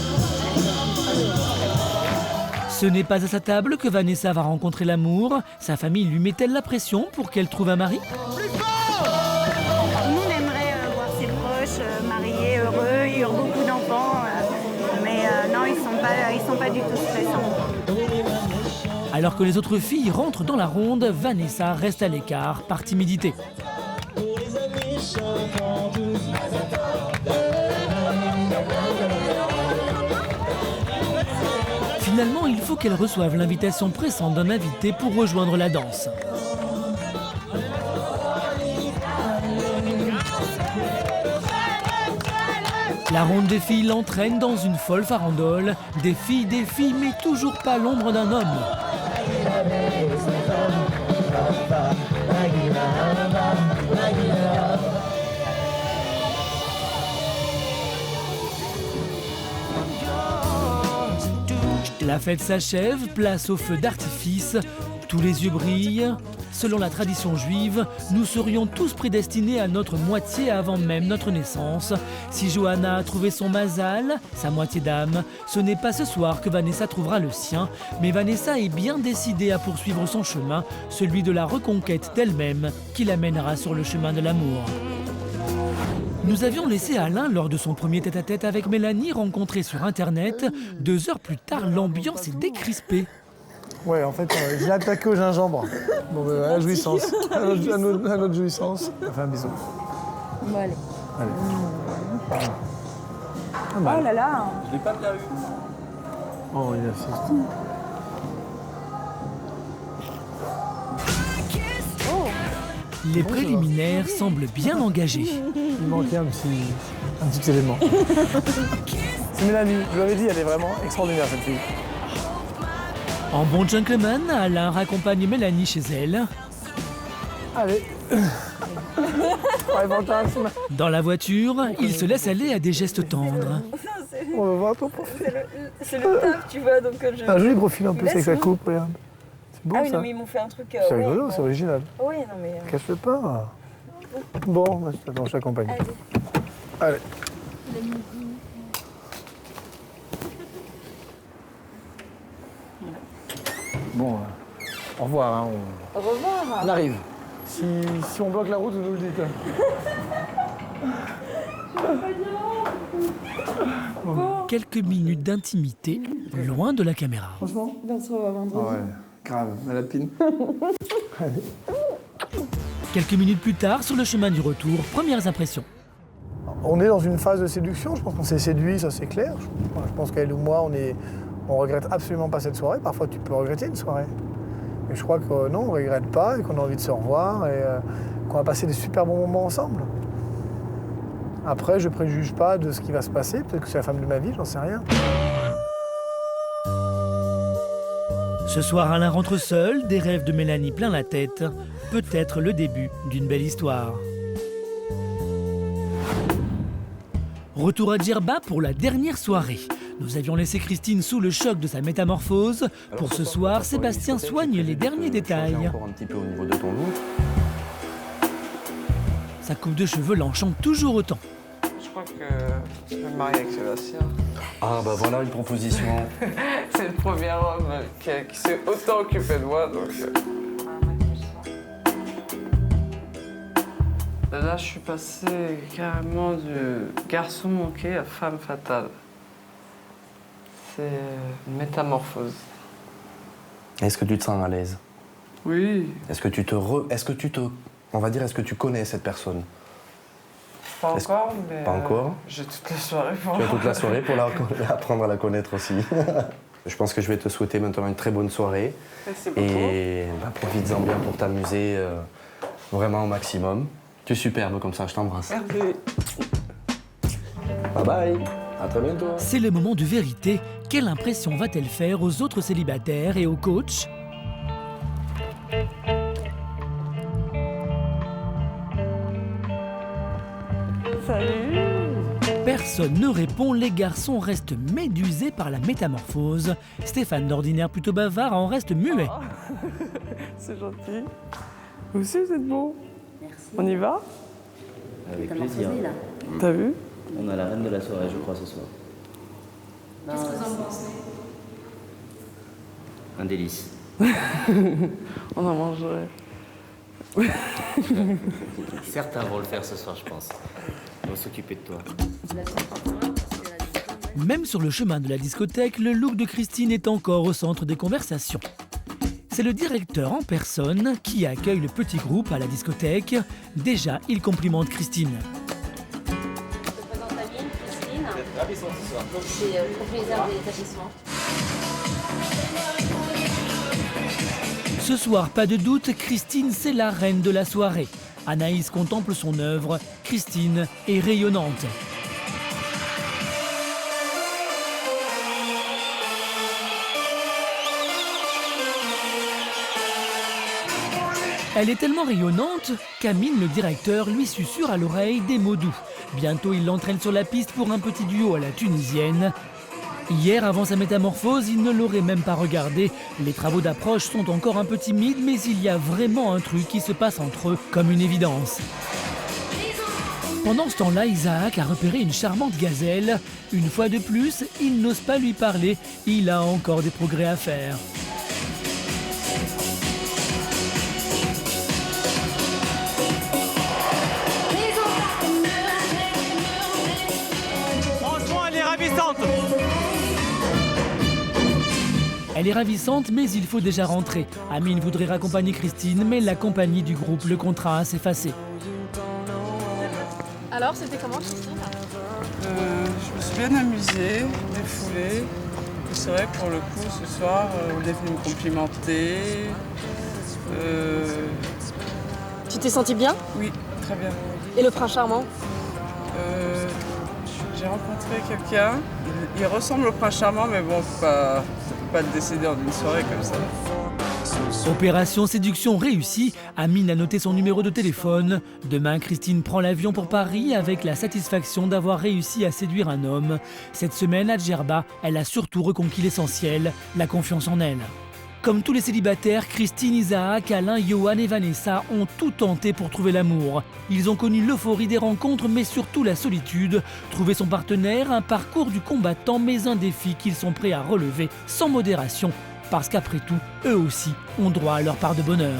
S1: Ce n'est pas à sa table que Vanessa va rencontrer l'amour. Sa famille lui met-elle la pression pour qu'elle trouve un mari?
S16: Tout le monde aimerait voir ses proches mariés, heureux, ils ont beaucoup d'enfants. Mais non, ils sont pas du tout stressants.
S1: Alors que les autres filles rentrent dans la ronde, Vanessa reste à l'écart par timidité. Finalement, il faut qu'elle reçoive l'invitation pressante d'un invité pour rejoindre la danse. La ronde des filles l'entraîne dans une folle farandole. Des filles, mais toujours pas l'ombre d'un homme. La fête s'achève, place au feu d'artifice. Tous les yeux brillent. Selon la tradition juive, nous serions tous prédestinés à notre moitié avant même notre naissance. Si Johanna a trouvé son mazal, sa moitié d'âme, ce n'est pas ce soir que Vanessa trouvera le sien, mais Vanessa est bien décidée à poursuivre son chemin, celui de la reconquête d'elle-même, qui l'amènera sur le chemin de l'amour. Nous avions laissé Alain lors de son premier tête-à-tête avec Mélanie rencontrée sur Internet. 2 heures plus tard, l'ambiance est décrispée.
S3: Ouais, en fait, j'ai attaqué au gingembre. Bon, à la jouissance. À notre jouissance. Enfin, un bisou.
S19: Bon, allez.
S3: Allez.
S19: Oh là là.
S12: Je l'ai pas bien eu.
S3: Oh, il assiste.
S1: Les préliminaires semblent bien engagés.
S3: Il manquait un petit élément. C'est Mélanie, je vous l'avais dit, elle est vraiment extraordinaire cette fille.
S1: En bon gentleman, Alain raccompagne Mélanie chez elle.
S3: Allez. Ouais, fantasme.
S1: Dans la voiture, il se laisse aller à des gestes tendres.
S3: On va voir ton profil.
S19: C'est le taf, tu vois, donc je...
S3: Un joli profil en plus avec sa coupe, regarde. C'est beau
S19: Ah oui,
S3: ça.
S19: non, mais ils m'ont fait un truc...
S3: C'est rigolo, c'est original.
S19: Oui, non, mais...
S3: Cache-le pas. Bon, attends, je t'accompagne. Allez. Bon, au revoir. Hein,
S19: Au revoir.
S3: on arrive. Si on bloque la route, vous nous le dites.
S1: Quelques minutes d'intimité, loin de la caméra.
S19: Franchement, on se revoit vendredi.
S3: Ouais, grave, à la pine.
S1: Quelques minutes plus tard, sur le chemin du retour, premières impressions.
S3: On est dans une phase de séduction, je pense qu'on s'est séduit, ça c'est clair. Je pense qu'elle ou moi, on regrette absolument pas cette soirée. Parfois tu peux regretter une soirée. Mais je crois que non, on regrette pas et qu'on a envie de se revoir et qu'on va passer des super bons moments ensemble. Après, je préjuge pas de ce qui va se passer, peut-être que c'est la femme de ma vie, j'en sais rien.
S1: Ce soir, Alain rentre seul, des rêves de Mélanie plein la tête. Peut-être le début d'une belle histoire. Retour à Djerba pour la dernière soirée. Nous avions laissé Christine sous le choc de sa métamorphose. Pour ce soir, Sébastien soigne les derniers détails.
S18: Encore un petit peu au niveau de ton look.
S1: Sa coupe de cheveux l'enchante toujours autant.
S4: Je crois que je vais me marier avec Sébastien.
S18: Ah bah voilà une proposition.
S4: C'est le premier homme qui s'est autant occupé de moi, donc... Là, je suis passée carrément du garçon manqué à femme fatale. C'est une métamorphose.
S18: Est-ce que tu te sens à l'aise?
S4: Oui.
S18: Est-ce que tu connais cette personne?
S4: Pas encore, mais
S18: pas encore.
S4: J'ai toute la soirée pour
S18: Tu as toute la soirée pour apprendre à la connaître aussi. Je pense que je vais te souhaiter maintenant une très bonne soirée.
S4: Merci beaucoup.
S18: Et profites-en bien pour t'amuser vraiment au maximum. Tu es superbe comme ça, je t'embrasse.
S4: Merci.
S18: Bye bye, à très bientôt.
S1: C'est le moment de vérité. Quelle impression va-t-elle faire aux autres célibataires et aux coachs?
S4: Salut.
S1: Personne ne répond, les garçons restent médusés par la métamorphose. Stéphane, d'ordinaire plutôt bavard, en reste muet.
S4: Oh. C'est gentil. Vous aussi, vous êtes beau.
S9: Merci.
S4: On y va?
S9: Avec plaisir.
S4: T'as vu?
S9: On a la reine de la soirée, je crois, ce soir.
S10: Qu'est-ce que vous en pensez?
S9: Un délice.
S4: On en mangerait.
S9: Certains vont le faire ce soir, je pense. On va s'occuper de toi.
S1: Même sur le chemin de la discothèque, le look de Christine est encore au centre des conversations. C'est le directeur en personne qui accueille le petit groupe à la discothèque. Déjà, il complimente Christine.
S5: Je te présente Amine, Christine. Je suis propriétaire de l'établissement.
S1: Ce soir, pas de doute, Christine, c'est la reine de la soirée. Anaïs contemple son œuvre. Christine est rayonnante. Elle est tellement rayonnante qu'Amine, le directeur, lui susurre à l'oreille des mots doux. Bientôt, il l'entraîne sur la piste pour un petit duo à la tunisienne. Hier, avant sa métamorphose, il ne l'aurait même pas regardé. Les travaux d'approche sont encore un peu timides, mais il y a vraiment un truc qui se passe entre eux, comme une évidence. Pendant ce temps-là, Isaac a repéré une charmante gazelle. Une fois de plus, il n'ose pas lui parler. Il a encore des progrès à faire.
S12: Franchement, elle est ravissante.
S1: Elle est ravissante, mais il faut déjà rentrer. Amine voudrait raccompagner Christine, mais la compagnie du groupe le contraint à s'effacer.
S10: Alors, c'était comment, Christine?
S4: Je me suis bien amusée, défoulée. C'est vrai que pour le coup, ce soir, on est venu me complimenter.
S10: Tu t'es sentie bien?
S4: Oui, très bien.
S10: Et le prince charmant?
S4: J'ai rencontré quelqu'un. Il ressemble au prince charmant, mais bon, faut pas le décéder en une soirée comme ça.
S1: Opération séduction réussie, Amine a noté son numéro de téléphone. Demain, Christine prend l'avion pour Paris avec la satisfaction d'avoir réussi à séduire un homme. Cette semaine, à Djerba, elle a surtout reconquis l'essentiel, la confiance en elle. Comme tous les célibataires, Christine, Isaac, Alain, Johan et Vanessa ont tout tenté pour trouver l'amour. Ils ont connu l'euphorie des rencontres, mais surtout la solitude. Trouver son partenaire, un parcours du combattant, mais un défi qu'ils sont prêts à relever sans modération. Parce qu'après tout, eux aussi ont droit à leur part de bonheur.